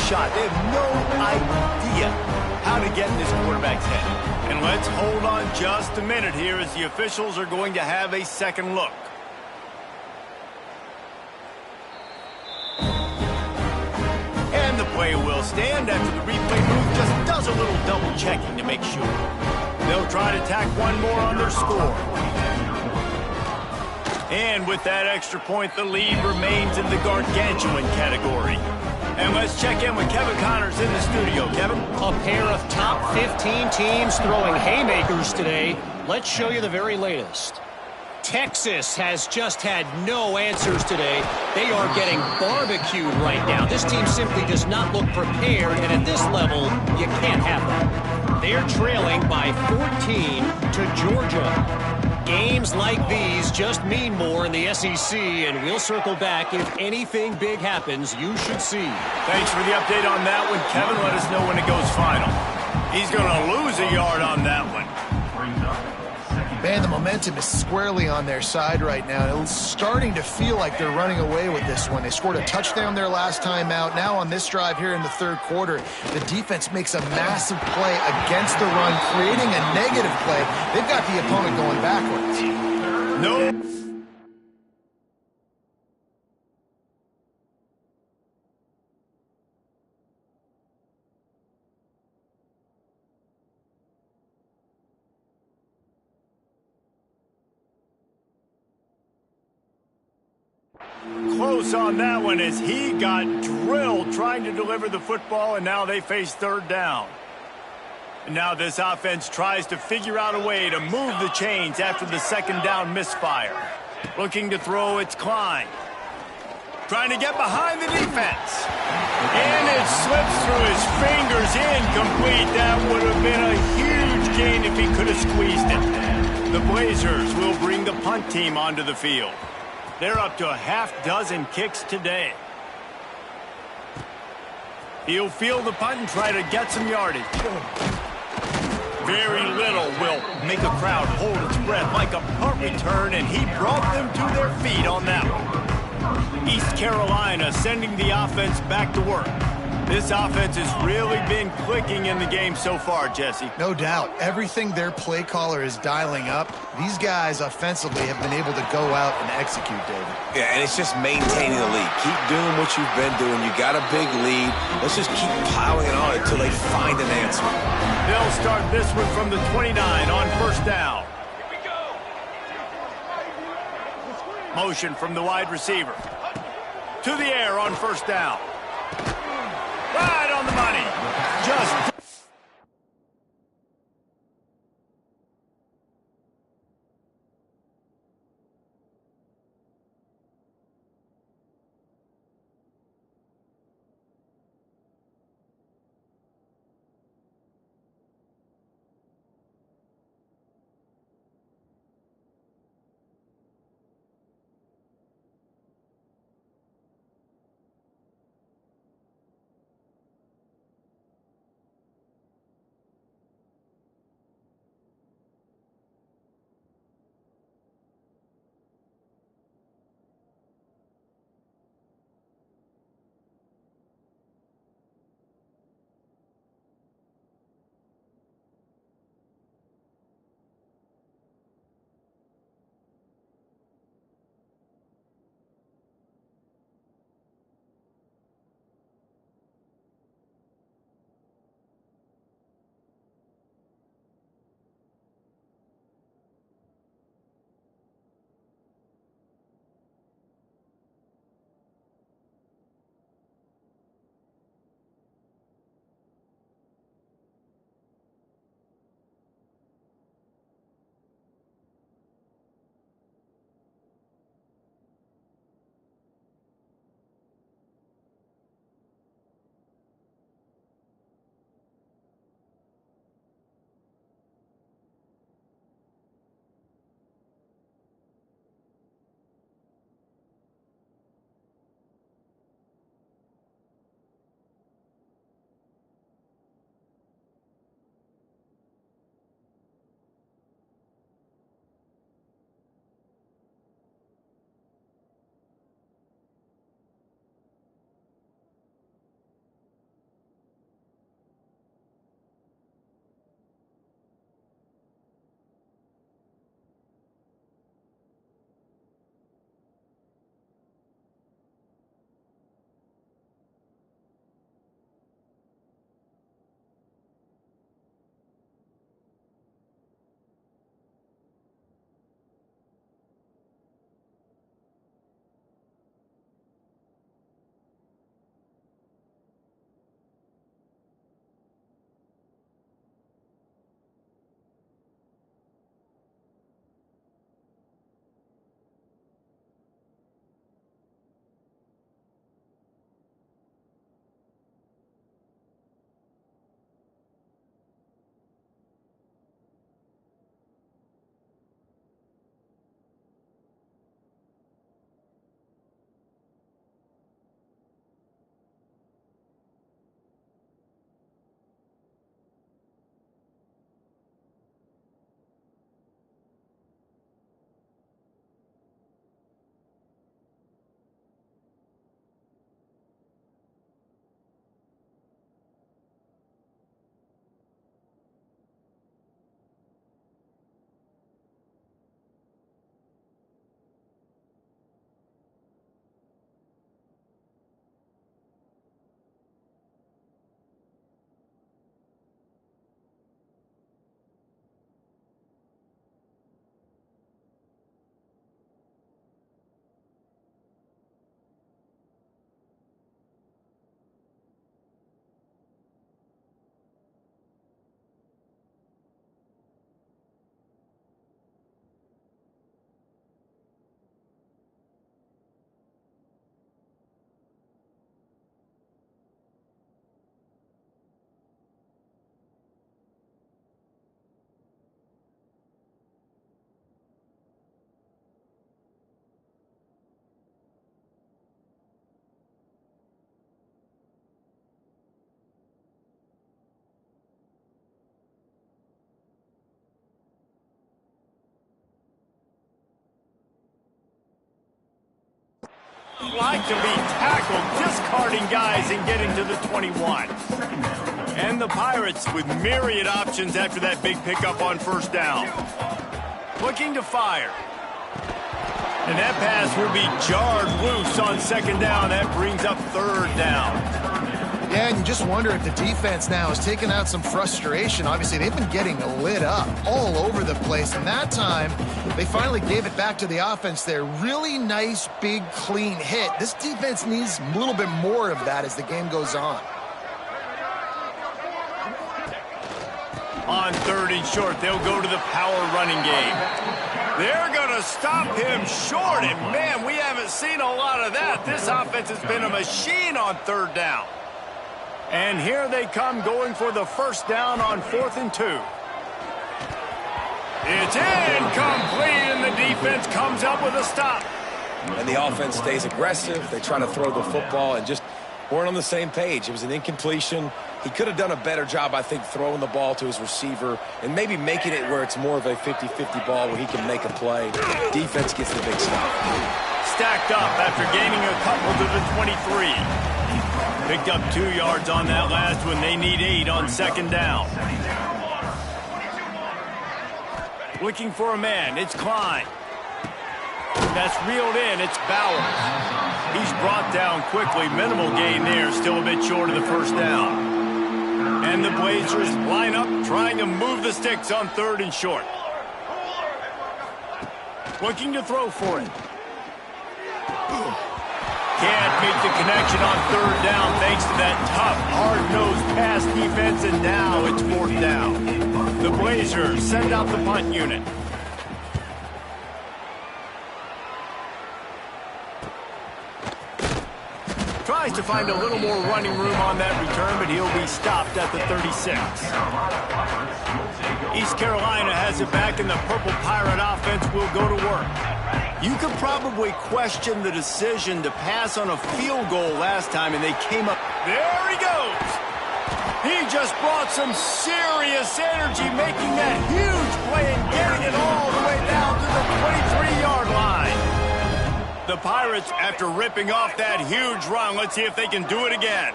shot. They have no idea how to get in this quarterback's head. And let's hold on just a minute here as the officials are going to have a second look. And the play will stand after the replay booth just does a little double checking to make sure. They'll try to tack one more on their score. And with that extra point, the lead remains in the gargantuan category. And let's check in with Kevin Connors in the studio. Kevin? A pair of top 15 teams throwing haymakers today. Let's show you the very latest. Texas has just had no answers today. They are getting barbecued right now. This team simply does not look prepared, and at this level, you can't have that. They're trailing by 14 to Georgia. Games like these just mean more in the SEC, and we'll circle back. If anything big happens, you should see. Thanks for the update on that one, Kevin. Let us know when it goes final. He's going to lose a yard on that one. Man, the momentum is squarely on their side right now. It's starting to feel like they're running away with this one. They scored a touchdown their last time out. Now on this drive here in the third quarter, the defense makes a massive play against the run, creating a negative play. They've got the opponent going backwards. No. Close on that one as he got drilled trying to deliver the football, and now they face third down. And now this offense tries to figure out a way to move the chains after the second down misfire. Looking to throw, it's Klein. Trying to get behind the defense. And it slips through his fingers, incomplete. That would have been a huge gain if he could have squeezed it. The Blazers will bring the punt team onto the field. They're up to a half-dozen kicks today. He'll field the punt and try to get some yardage. Very little will make a crowd hold its breath like a punt return, and he brought them to their feet on that one. East Carolina sending the offense back to work. This offense has really been clicking in the game so far, Jesse. No doubt. Everything their play caller is dialing up, these guys offensively have been able to go out and execute, David. Yeah, and it's just maintaining the lead. Keep doing what you've been doing. You got a big lead. Let's just keep piling it on until they find an answer. They'll start this one from the 29 on first down. Motion from the wide receiver. To the air on first down. Right on the money. Just... like to be tackled, discarding guys and getting to the 21. And the Pirates with myriad options after that big pickup on first down. Looking to fire. And that pass will be jarred loose on second down. That brings up third down. Yeah, and you just wonder if the defense now has taken out some frustration. Obviously, they've been getting lit up all over the place. And that time, they finally gave it back to the offense there. Really nice, big, clean hit. This defense needs a little bit more of that as the game goes on. On third and short, they'll go to the power running game. They're going to stop him short. And, man, we haven't seen a lot of that. This offense has been a machine on third down. And here they come going for the first down on 4th and 2. It's incomplete, and the defense comes up with a stop. And the offense stays aggressive. They try to throw the football and just weren't on the same page. It was an incompletion. He could have done a better job, I think, throwing the ball to his receiver and maybe making it where it's more of a 50-50 ball where he can make a play. Defense gets the big stop. Stacked up after gaining a couple to the 23. Picked up 2 yards on that last one. They need 8 on second down. Looking for a man. It's Klein. That's reeled in. It's Bowers. He's brought down quickly. Minimal gain there. Still a bit short of the first down. And the Blazers line up trying to move the sticks on third and short. Looking to throw for it. Can't make the connection on third down thanks to that tough, hard-nosed pass defense, and now it's fourth down. The Blazers send out the punt unit. Tries to find a little more running room on that return, but he'll be stopped at the 36. East Carolina has it back, and the Purple Pirate offense will go to work. You could probably question the decision to pass on a field goal last time, and they came up. There he goes. He just brought some serious energy, making that huge play and getting it all the way down to the 23-yard line. The Pirates, after ripping off that huge run, let's see if they can do it again.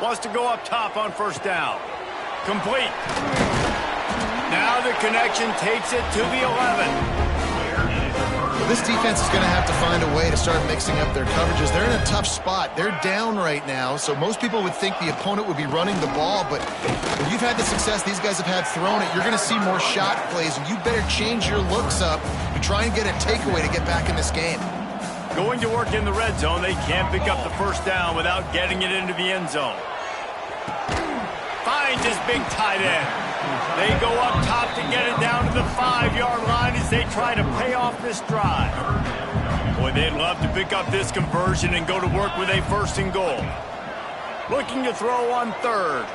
Wants to go up top on first down. Complete. Now the connection takes it to the 11. This defense is going to have to find a way to start mixing up their coverages. They're in a tough spot. They're down right now, so most people would think the opponent would be running the ball, but when you've had the success these guys have had throwing it, you're going to see more shot plays, and you better change your looks up to try and get a takeaway to get back in this game. Going to work in the red zone. They can't pick up the first down without getting it into the end zone. Finds his big tight end. They go up top to get it down to the 5-yard line as they try to pay off this drive. Boy, they'd love to pick up this conversion and go to work with a first and goal. Looking to throw on third.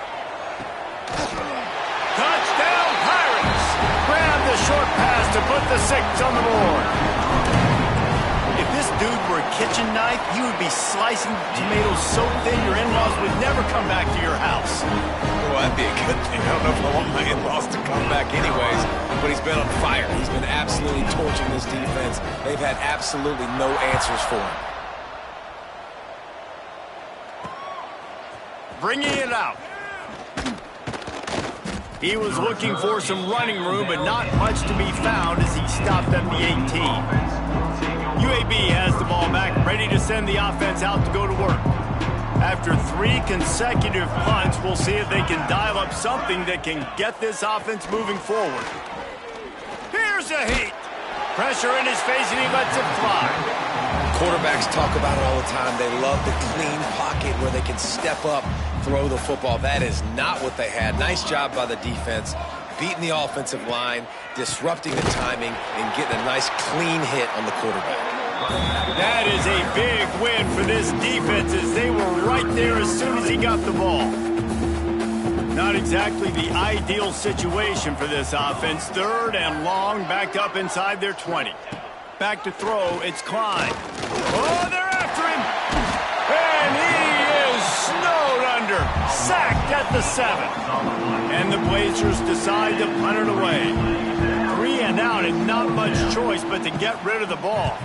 Touchdown, Pirates! Grab the short pass to put the 6 on the board. If this dude were a kitchen knife, he would be slicing tomatoes so thin your in-laws would never come back to your house. Well, that'd be a good thing. I don't know if I want my in-laws to come back anyways, but he's been on fire. He's been absolutely torching this defense. They've had absolutely no answers for him. Bringing it out. He was looking for some running room, but not much to be found as he stopped at the 18. UAB has the ball back, ready to send the offense out to go to work. After 3 consecutive punts, we'll see if they can dial up something that can get this offense moving forward. Here's a heat. Pressure in his face, and he lets it fly. Quarterbacks talk about it all the time. They love the clean pocket where they can step up, throw the football. That is not what they had. Nice job by the defense, beating the offensive line, disrupting the timing, and getting a nice clean hit on the quarterback. That is a big win for this defense as they were right there as soon as he got the ball. Not exactly the ideal situation for this offense. Third and long, backed up inside their 20. Back to throw, it's Klein. Oh, they're after him! And he is snowed under. Sacked at the 7. And the Blazers decide to punt it away. 3 and out and not much choice but to get rid of the ball.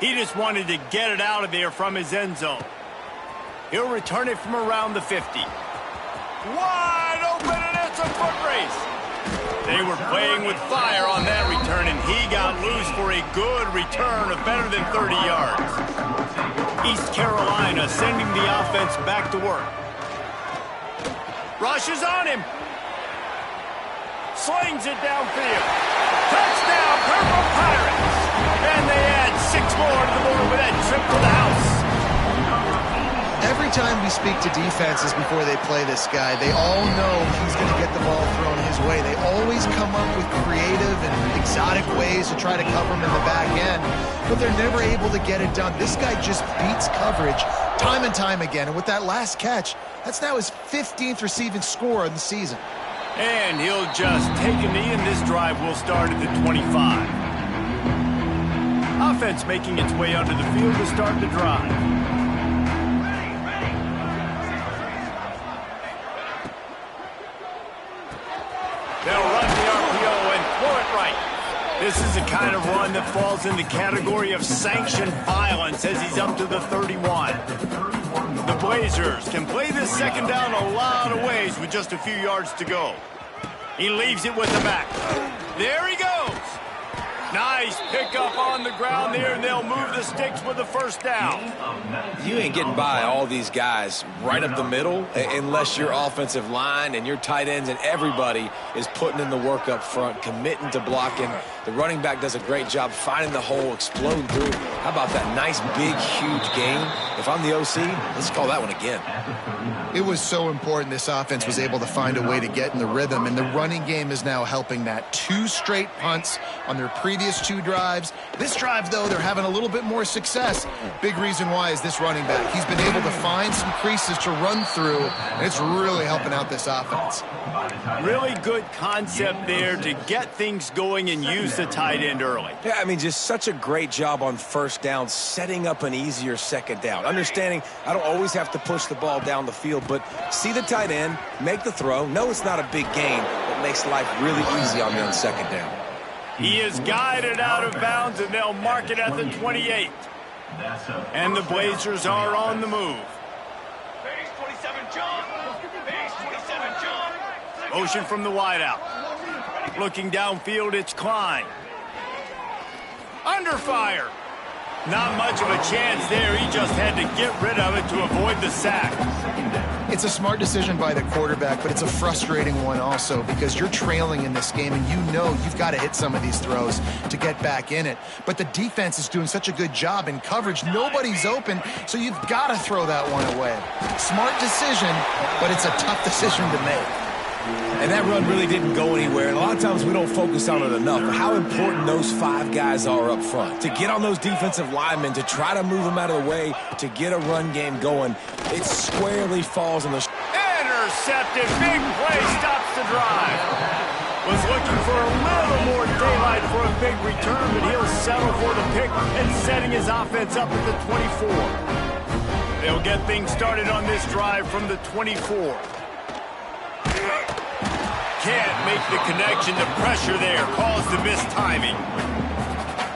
He just wanted to get it out of there from his end zone. He'll return it from around the 50. Wide open, and it's a foot race. They were playing with fire on that return, and he got loose for a good return of better than 30 yards. East Carolina sending the offense back to work. Rushes on him. Slings it downfield. Touchdown, Purple Pirates. And they add 6 more to the board with that trip to the house. Every time we speak to defenses before they play this guy, they all know he's going to get the ball thrown his way. They always come up with creative and exotic ways to try to cover him in the back end, but they're never able to get it done. This guy just beats coverage time and time again, and with that last catch, that's now his 15th receiving score of the season. And he'll just take a knee, and this drive will start at the 25. Offense making its way onto the field to start the drive. They'll run the RPO and throw it right. This is the kind of run that falls in the category of sanctioned violence as he's up to the 31. The Blazers can play this second down a lot of ways with just a few yards to go. He leaves it with the back. There he goes. Nice pickup on the ground there, and they'll move the sticks with the first down. You ain't getting by all these guys right up the middle unless your offensive line and your tight ends and everybody is putting in the work up front, committing to blocking. The running back does a great job finding the hole, exploding through. How about that nice, big, huge gain? If I'm the OC, let's call that one again. It was so important this offense was able to find a way to get in the rhythm, and the running game is now helping that. 2 straight punts on their previous 2 drives. This drive, though, they're having a little bit more success. Big reason why is this running back. He's been able to find some creases to run through, and it's really helping out this offense. Really good concept there to get things going and use the tight end early. Yeah, I mean, just such a great job on first down, setting up an easier second down. Understanding I don't always have to push the ball down the field, but see the tight end, make the throw. No, it's not a big gain, but makes life really easy on me on second down. He is guided out of bounds, and they'll mark it at the 28. And the Blazers are on the move. Base 27, John. Base 27, John. Motion from the wideout. Looking downfield, it's Klein. Under fire. Not much of a chance there. He just had to get rid of it to avoid the sack. It's a smart decision by the quarterback, but it's a frustrating one also because you're trailing in this game and you know you've got to hit some of these throws to get back in it. But the defense is doing such a good job in coverage. Nobody's open, so you've got to throw that one away. Smart decision, but it's a tough decision to make. And that run really didn't go anywhere. And a lot of times we don't focus on it enough. But how important those 5 guys are up front. To get on those defensive linemen, to try to move them out of the way, to get a run game going, it squarely falls on the... Intercepted. Big play stops the drive. Was looking for a little more daylight for a big return, but he'll settle for the pick and setting his offense up at the 24. They'll get things started on this drive from the 24. Can't make the connection. The pressure there caused the missed timing.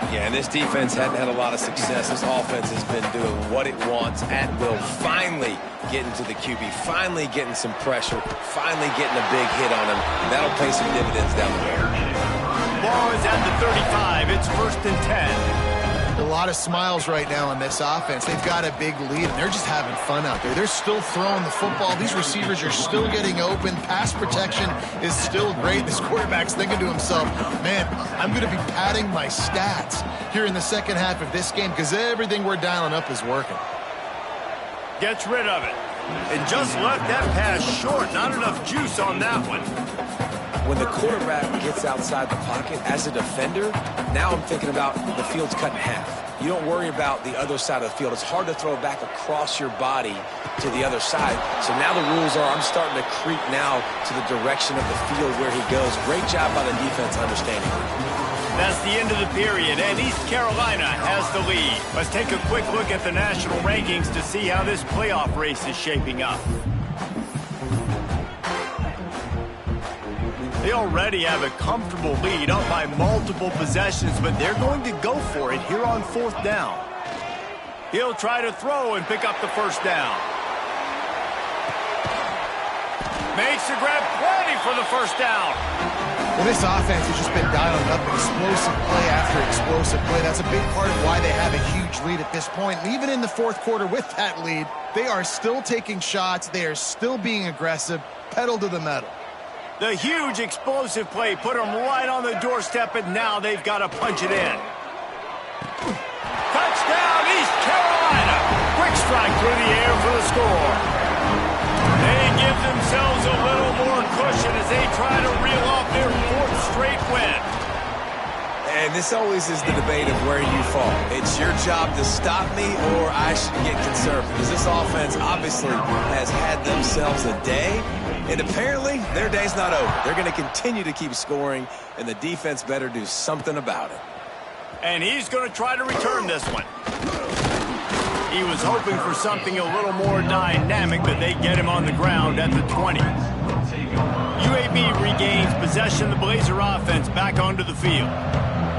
Yeah, and this defense hadn't had a lot of success. This offense has been doing what it wants at will. Finally getting to the QB, finally getting some pressure, finally getting a big hit on him. And that'll pay some dividends down the road. Ball is at the 35. It's 1st and 10. A lot of smiles right now on this offense. They've got a big lead, and they're just having fun out there. They're still throwing the football. These receivers are still getting open. Pass protection is still great. This quarterback's thinking to himself, man, I'm going to be padding my stats here in the second half of this game because everything we're dialing up is working. Gets rid of it. And just left that pass short. Not enough juice on that one. When the quarterback gets outside the pocket as a defender, now I'm thinking about the field's cut in half. You don't worry about the other side of the field. It's hard to throw back across your body to the other side. So now the rules are I'm starting to creep now to the direction of the field where he goes. Great job by the defense understanding. That's the end of the period, and East Carolina has the lead. Let's take a quick look at the national rankings to see how this playoff race is shaping up. They already have a comfortable lead up by multiple possessions, but they're going to go for it here on 4th down. He'll try to throw and pick up the 1st down. Makes the grab, plenty for the 1st down. Well, this offense has just been dialing up explosive play after explosive play. That's a big part of why they have a huge lead at this point. And even in the 4th quarter with that lead, they are still taking shots. They are still being aggressive, pedal to the metal. The huge explosive play put them right on the doorstep, and now they've got to punch it in. Touchdown, East Carolina. Quick strike through the air for the score. They give themselves a little more cushion as they try to reel off their 4th straight win. And this always is the debate of where you fall. It's your job to stop me, or I should get conservative. Because this offense obviously has had themselves a day, and apparently their day's not over. They're going to continue to keep scoring, and the defense better do something about it. And he's going to try to return this one. He was hoping for something a little more dynamic, but they get him on the ground at the 20. UAB regains possession. The Blazer offense back onto the field.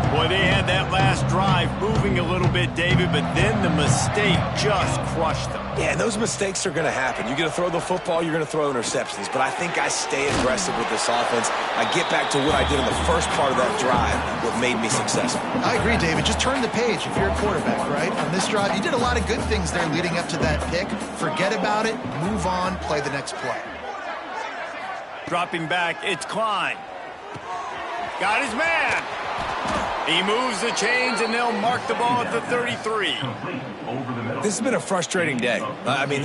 Boy, they had that last drive moving a little bit, David, but then the mistake just crushed them. Yeah, those mistakes are going to happen. You're going to throw the football, you're going to throw interceptions. But I think I stay aggressive with this offense. I get back to what I did in the first part of that drive, what made me successful. I agree, David. Just turn the page if you're a quarterback, right? On this drive, you did a lot of good things there leading up to that pick. Forget about it, move on, play the next play. Dropping back, it's Klein. Got his man. He moves the chains, and they'll mark the ball at the 33. This has been a frustrating day. I mean,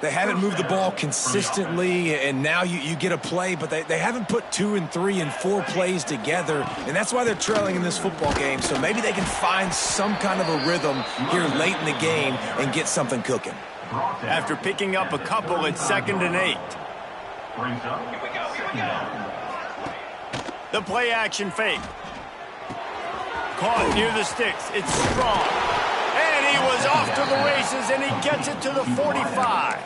they haven't moved the ball consistently, and now you get a play, but they haven't put 2 and 3 and 4 plays together, and that's why they're trailing in this football game. So maybe they can find some kind of a rhythm here late in the game and get something cooking. After picking up a couple, it's 2nd and 8. The play action fake. Caught near the sticks. It's Strong. And he was off to the races, and he gets it to the 45.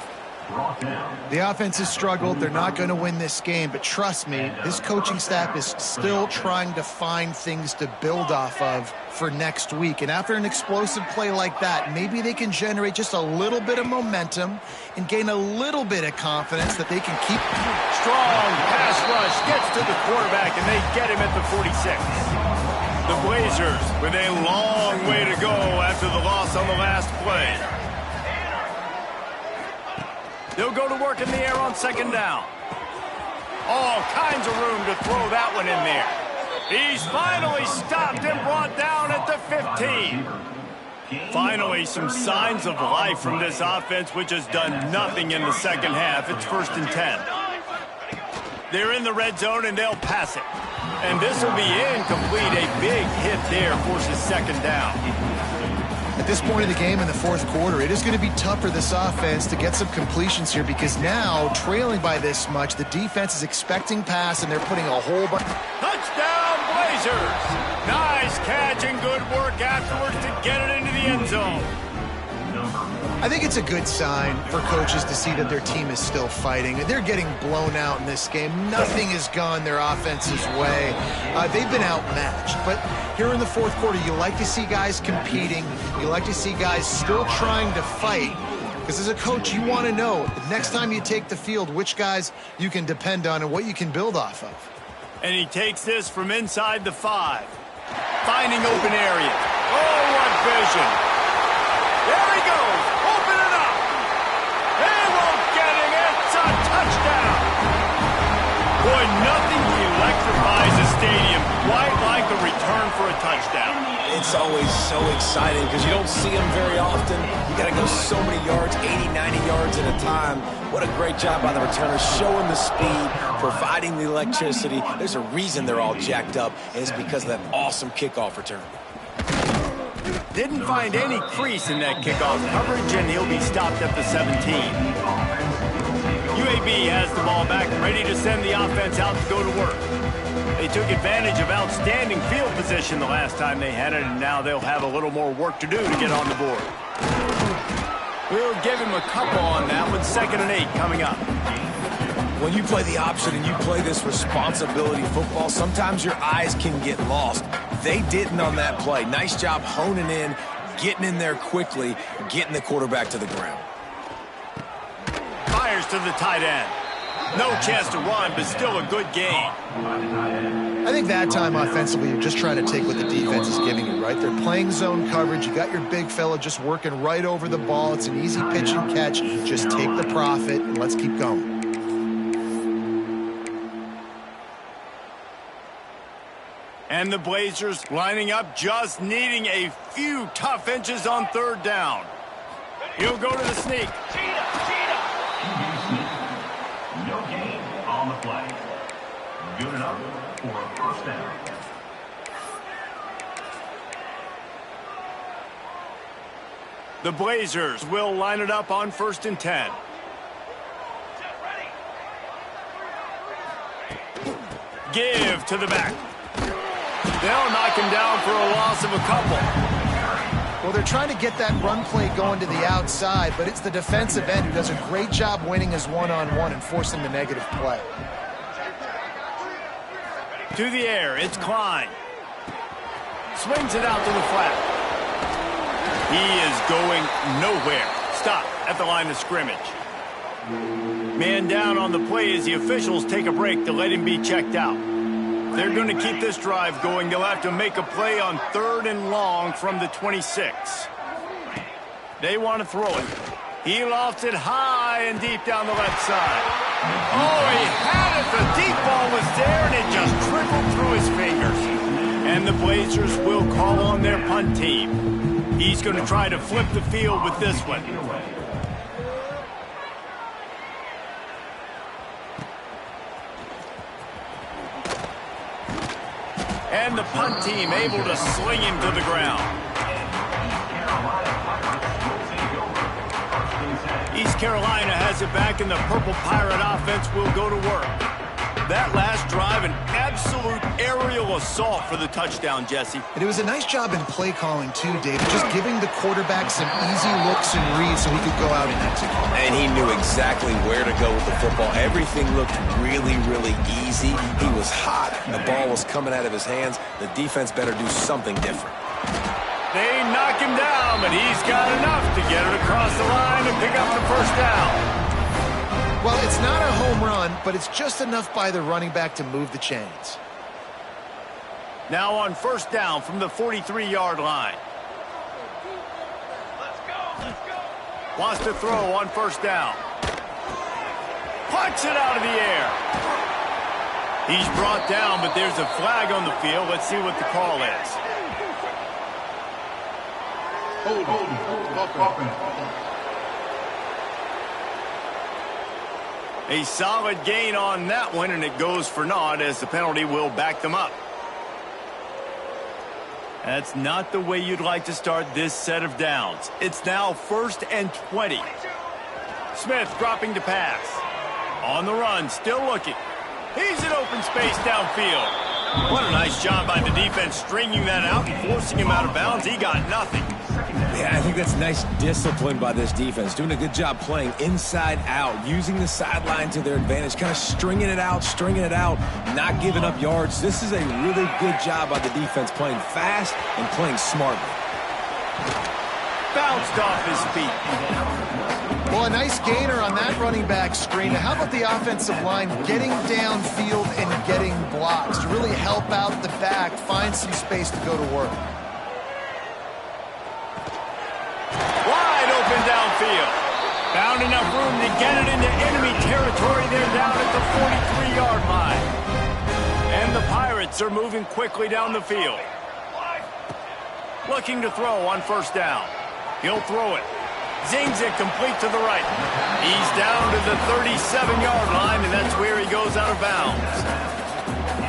The offense has struggled. They're not going to win this game, but trust me, this coaching staff is still trying to find things to build off of for next week. And after an explosive play like that, maybe they can generate just a little bit of momentum and gain a little bit of confidence that they can keep. Strong pass rush gets to the quarterback, and they get him at the 46. The Blazers with a long way to go after the loss on the last play. They'll go to work in the air on 2nd down. All kinds of room to throw that one in there. He's finally stopped and brought down at the 15. Finally, some signs of life from this offense, which has done nothing in the second half. It's 1st and 10. They're in the red zone, and they'll pass it. And this will be incomplete. A big hit there forces 2nd down. At this point of the game in the 4th quarter, it is going to be tough for this offense to get some completions here because now, trailing by this much, the defense is expecting pass, and they're putting a whole bunch. Touchdown, Blazers! Nice catch and good work afterwards to get it into the end zone. I think it's a good sign for coaches to see that their team is still fighting. They're getting blown out in this game. Nothing has gone their offense's way. They've been outmatched. But here in the 4th quarter, you like to see guys competing. You like to see guys still trying to fight. Because as a coach, you want to know, next time you take the field, which guys you can depend on and what you can build off of. And he takes this from inside the 5. Finding open area. Oh, what vision. There he goes. Open it up. They won't get him. It's a touchdown. Boy, nothing electrifies a stadium quite like a return for a touchdown. It's always so exciting because you don't see them very often. You got to go so many yards, 80, 90 yards at a time. What a great job by the returners, showing the speed, providing the electricity. There's a reason they're all jacked up, and it's because of that awesome kickoff return. Didn't find any crease in that kickoff coverage, and he'll be stopped at the 17. UAB has the ball back, ready to send the offense out to go to work. They took advantage of outstanding field position the last time they had it, and now they'll have a little more work to do to get on the board. We'll give him a couple on that one. 2nd and 8 coming up. When you play the option and you play this responsibility football, sometimes your eyes can get lost. They didn't on that play. Nice job honing in, getting in there quickly, getting the quarterback to the ground. Fires to the tight end. No chance to run, but still a good game. I think that time offensively, you're just trying to take what the defense is giving you, right? They're playing zone coverage. You got your big fella just working right over the ball. It's an easy pitch and catch. Just take the profit and let's keep going. And the Blazers lining up, just needing a few tough inches on third down. He'll go to the sneak. No gain on the play. Good enough for a first down. The Blazers will line it up on 1st and 10. Give to the back. They'll knock him down for a loss of a couple. Well, they're trying to get that run play going to the outside, but it's the defensive end who does a great job winning his one-on-one and forcing the negative play. To the air, it's Klein. Swings it out to the flat. He is going nowhere. Stop at the line of scrimmage. Man down on the play as the officials take a break to let him be checked out. They're going to keep this drive going. They'll have to make a play on 3rd and long from the 26. They want to throw it. He lofts it high and deep down the left side. Oh, he had it. The deep ball was there, and it just trickled through his fingers. And the Blazers will call on their punt team. He's going to try to flip the field with this one. And the punt team able to sling him to the ground. East Carolina has it back, and the Purple Pirate offense will go to work. That last drive, an absolute aerial assault for the touchdown, Jesse. And it was a nice job in play calling, too, David, just giving the quarterback some easy looks and reads so he could go out and execute. And he knew exactly where to go with the football. Everything looked really, really easy. He was hot. The ball was coming out of his hands. The defense better do something different. They knock him down, but he's got enough to get it across the line and pick up the first down. Well, it's not a home run, but it's just enough by the running back to move the chains. Now on 1st down from the 43-yard line. Let's go. Wants to throw on 1st down. Punts it out of the air. He's brought down, but there's a flag on the field. Let's see what the call is. A solid gain on that one, and it goes for naught as the penalty will back them up. That's not the way you'd like to start this set of downs. It's now 1st and 20. Smith dropping to pass. On the run, still looking. He's in open space downfield. What a nice job by the defense stringing that out and forcing him out of bounds. He got nothing. Yeah, I think that's nice discipline by this defense. Doing a good job playing inside out, using the sideline to their advantage, kind of stringing it out, not giving up yards. This is a really good job by the defense, playing fast and playing smartly. Bounced off his feet. Well, a nice gainer on that running back screen. Now, how about the offensive line getting downfield and getting blocks to really help out the back, find some space to go to work? Wide open downfield. Found enough room to get it into enemy territory. They're down at the 43-yard line. And the Pirates are moving quickly down the field. Looking to throw on 1st down. He'll throw it. Zings it complete to the right. He's down to the 37-yard line, and that's where he goes out of bounds.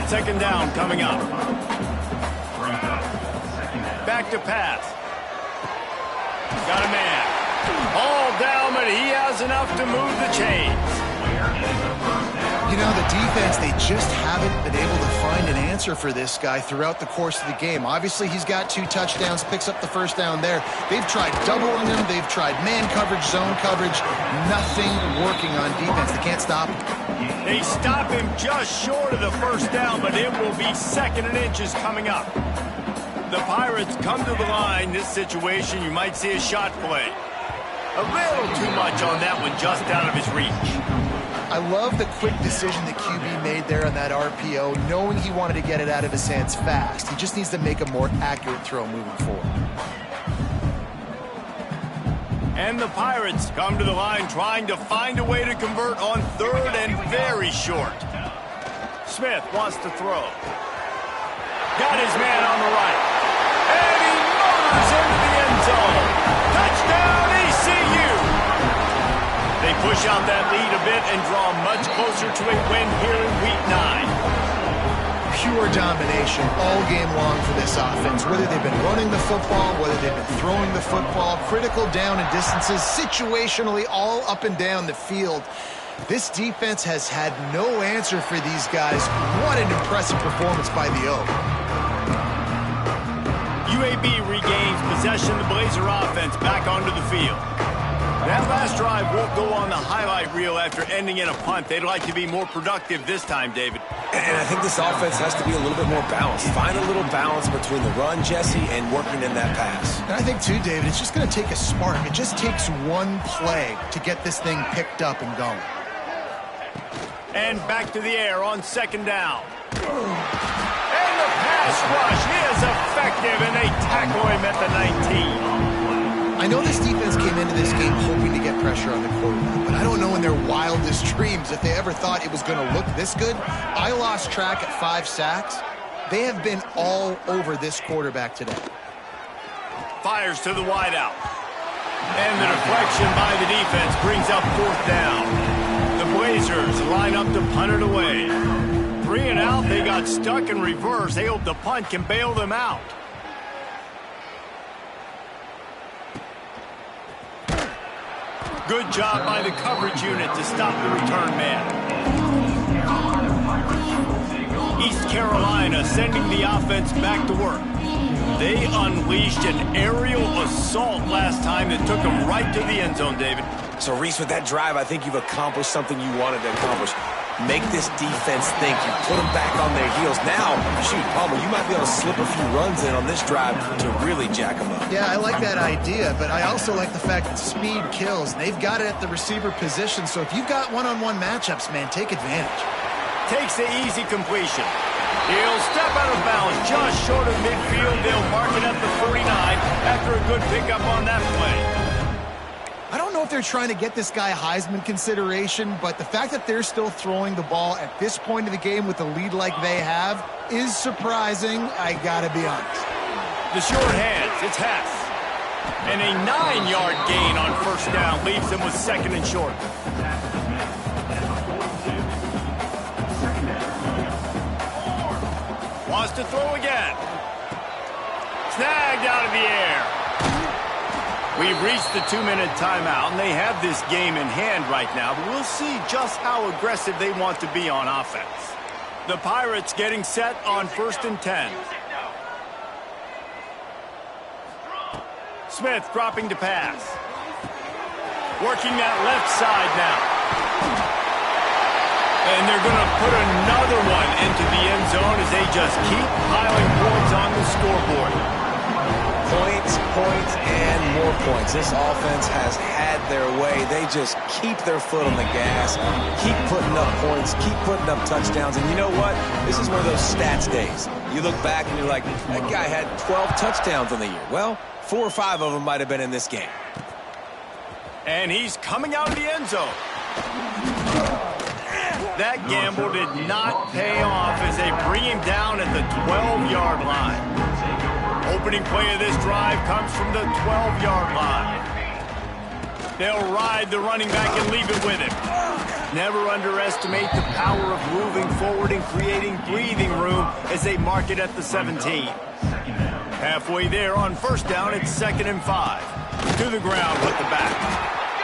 2nd down coming up. Back to pass. Got a man. All down, but he has enough to move the chains. You know, the defense, they just haven't been able to find an answer for this guy throughout the course of the game. Obviously, he's got 2 touchdowns, picks up the first down there. They've tried doubling him. They've tried man coverage, zone coverage. Nothing working on defense. They can't stop him. They stop him just short of the first down, but it will be 2nd and inches coming up. The Pirates come to the line. This situation, you might see a shot play. A little too much on that one, just out of his reach. I love the quick decision the QB made there on that RPO, knowing he wanted to get it out of his hands fast. He just needs to make a more accurate throw moving forward. And the Pirates come to the line trying to find a way to convert on 3rd and very short. Smith wants to throw. Got his man on the right. And he motors into the end zone. Touchdown, ECU! They push out that lead a bit and draw much closer to a win here in Week 9. Pure domination all game long for this offense. Whether they've been running the football, whether they've been throwing the football, critical down and distances, situationally all up and down the field. This defense has had no answer for these guys. What an impressive performance by the O. UAB regains possession of the Blazer offense back onto the field. That last drive won't go on the highlight reel after ending in a punt. They'd like to be more productive this time, David. And I think this offense has to be a little bit more balanced. Find a little balance between the run, Jesse, and working in that pass. And I think, too, David, it's just going to take a spark. It just takes one play to get this thing picked up and going. And back to the air on 2nd down. And the pass rush is effective, and they tackle him at the 19. I know this defense came into this game hoping to get pressure on the quarterback, but I don't know in their wildest dreams if they ever thought it was going to look this good. I lost track at 5 sacks. They have been all over this quarterback today. Fires to the wideout. And the deflection by the defense brings up 4th down. The Blazers line up to punt it away. 3 and out, they got stuck in reverse. They hope the punt can bail them out. Good job by the coverage unit to stop the return man. East Carolina sending the offense back to work. They unleashed an aerial assault last time that took them right to the end zone, David. So, Reese, with that drive, I think you've accomplished something you wanted to accomplish. Make this defense think. You put them back on their heels. Now, shoot, Palmer, you might be able to slip a few runs in on this drive to really jack them up. Yeah, I like that idea, but I also like the fact that speed kills. They've got it at the receiver position, so if you've got one-on-one matchups, man, take advantage. Takes the easy completion. He'll step out of bounds just short of midfield. They'll mark it at the 49 after a good pickup on that play. I don't know if they're trying to get this guy Heisman consideration, but the fact that they're still throwing the ball at this point of the game with a lead like they have is surprising, I gotta be honest. The short hands, it's Hess. And a 9-yard gain on 1st down leaves them with 2nd and short. Wants to throw again. Snagged out of the air. We've reached the 2-minute timeout, and they have this game in hand right now, but we'll see just how aggressive they want to be on offense. The Pirates getting set on 1st and 10. Smith dropping to pass. Working that left side now. And they're going to put another one into the end zone as they just keep piling points on the scoreboard. Points, points, and more points. This offense has had their way. They just keep their foot on the gas, keep putting up points, keep putting up touchdowns. And you know what? This is one of those stats days. You look back and you're like, that guy had 12 touchdowns on the year. Well, 4 or 5 of them might have been in this game. And he's coming out of the end zone. That gamble did not pay off as they bring him down at the 12-yard line. Opening play of this drive comes from the 12-yard line. They'll ride the running back and leave it with him. Never underestimate the power of moving forward and creating breathing room as they mark it at the 17. Halfway there on 1st down, it's 2nd and 5. To the ground with the back.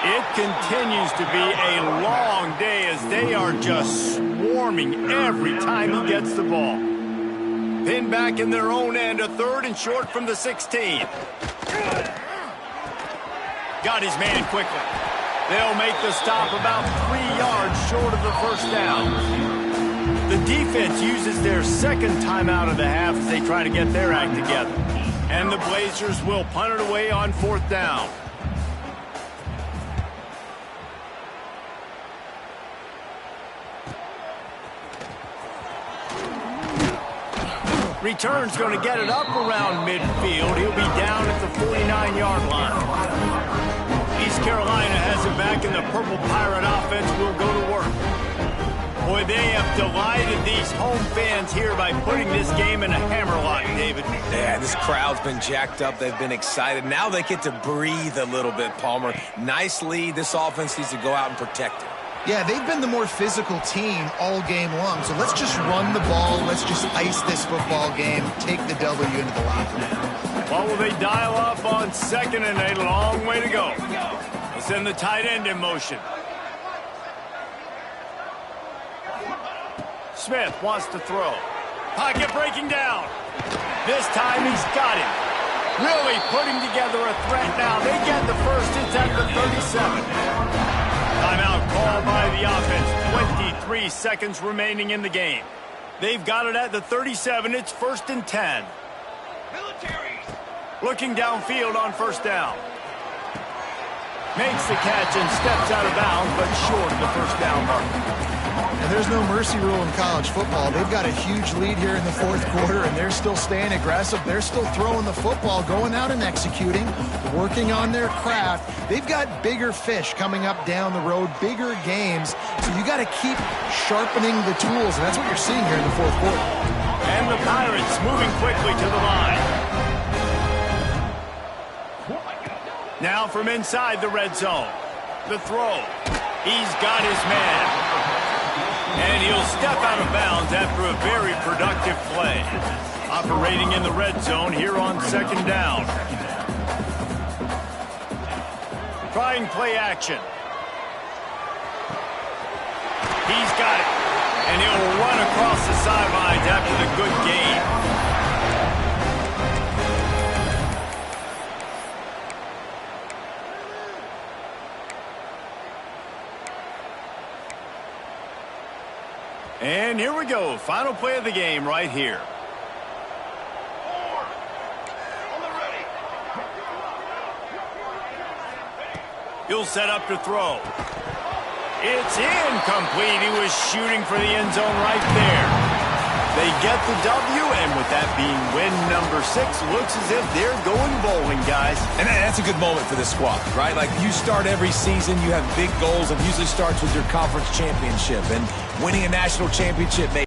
It continues to be a long day as they are just swarming every time he gets the ball. Pinned back in their own end, a 3rd and short from the 16. Got his man quickly. They'll make the stop about 3 yards short of the first down. The defense uses their second timeout of the half as they try to get their act together. And the Blazers will punt it away on 4th down. Return's going to get it up around midfield. He'll be down at the 49-yard line. East Carolina has it back, and the Purple Pirate offense will go to work. Boy, they have delighted these home fans here by putting this game in a hammerlock, David. Yeah, this crowd's been jacked up. They've been excited. Now they get to breathe a little bit, Palmer. Nice lead. This offense needs to go out and protect it. Yeah, they've been the more physical team all game long. So let's just run the ball. Let's just ice this football game. Take the W into the locker room. What will they dial up on 2nd and a long way to go? We'll send the tight end in motion. Smith wants to throw. Pocket breaking down. This time he's got him. Really putting together a threat now. They get the first. It's at the 37. Timeout called by the offense. 23 seconds remaining in the game. They've got it at the 37. It's 1st and 10. Militaries. Looking downfield on 1st down. Makes the catch and steps out of bounds, but short of the 1st down mark. And there's no mercy rule in college football. They've got a huge lead here in the 4th quarter, and they're still staying aggressive. They're still throwing the football, going out and executing, working on their craft. They've got bigger fish coming up down the road, bigger games. So you got to keep sharpening the tools, and that's what you're seeing here in the 4th quarter. And the Pirates moving quickly to the line. Now from inside the red zone. The throw. He's got his man. And he'll step out of bounds after a very productive play. Operating in the red zone here on 2nd down. Trying play action. He's got it. And he'll run across the sidelines after the good gain. And here we go. Final play of the game right here. 4. On the ready. He'll set up to throw. It's incomplete. He was shooting for the end zone right there. They get the W, and with that being win number 6, looks as if they're going bowling, guys. And that's a good moment for this squad, right? Like, you start every season, you have big goals, and usually starts with your conference championship. And winning a national championship may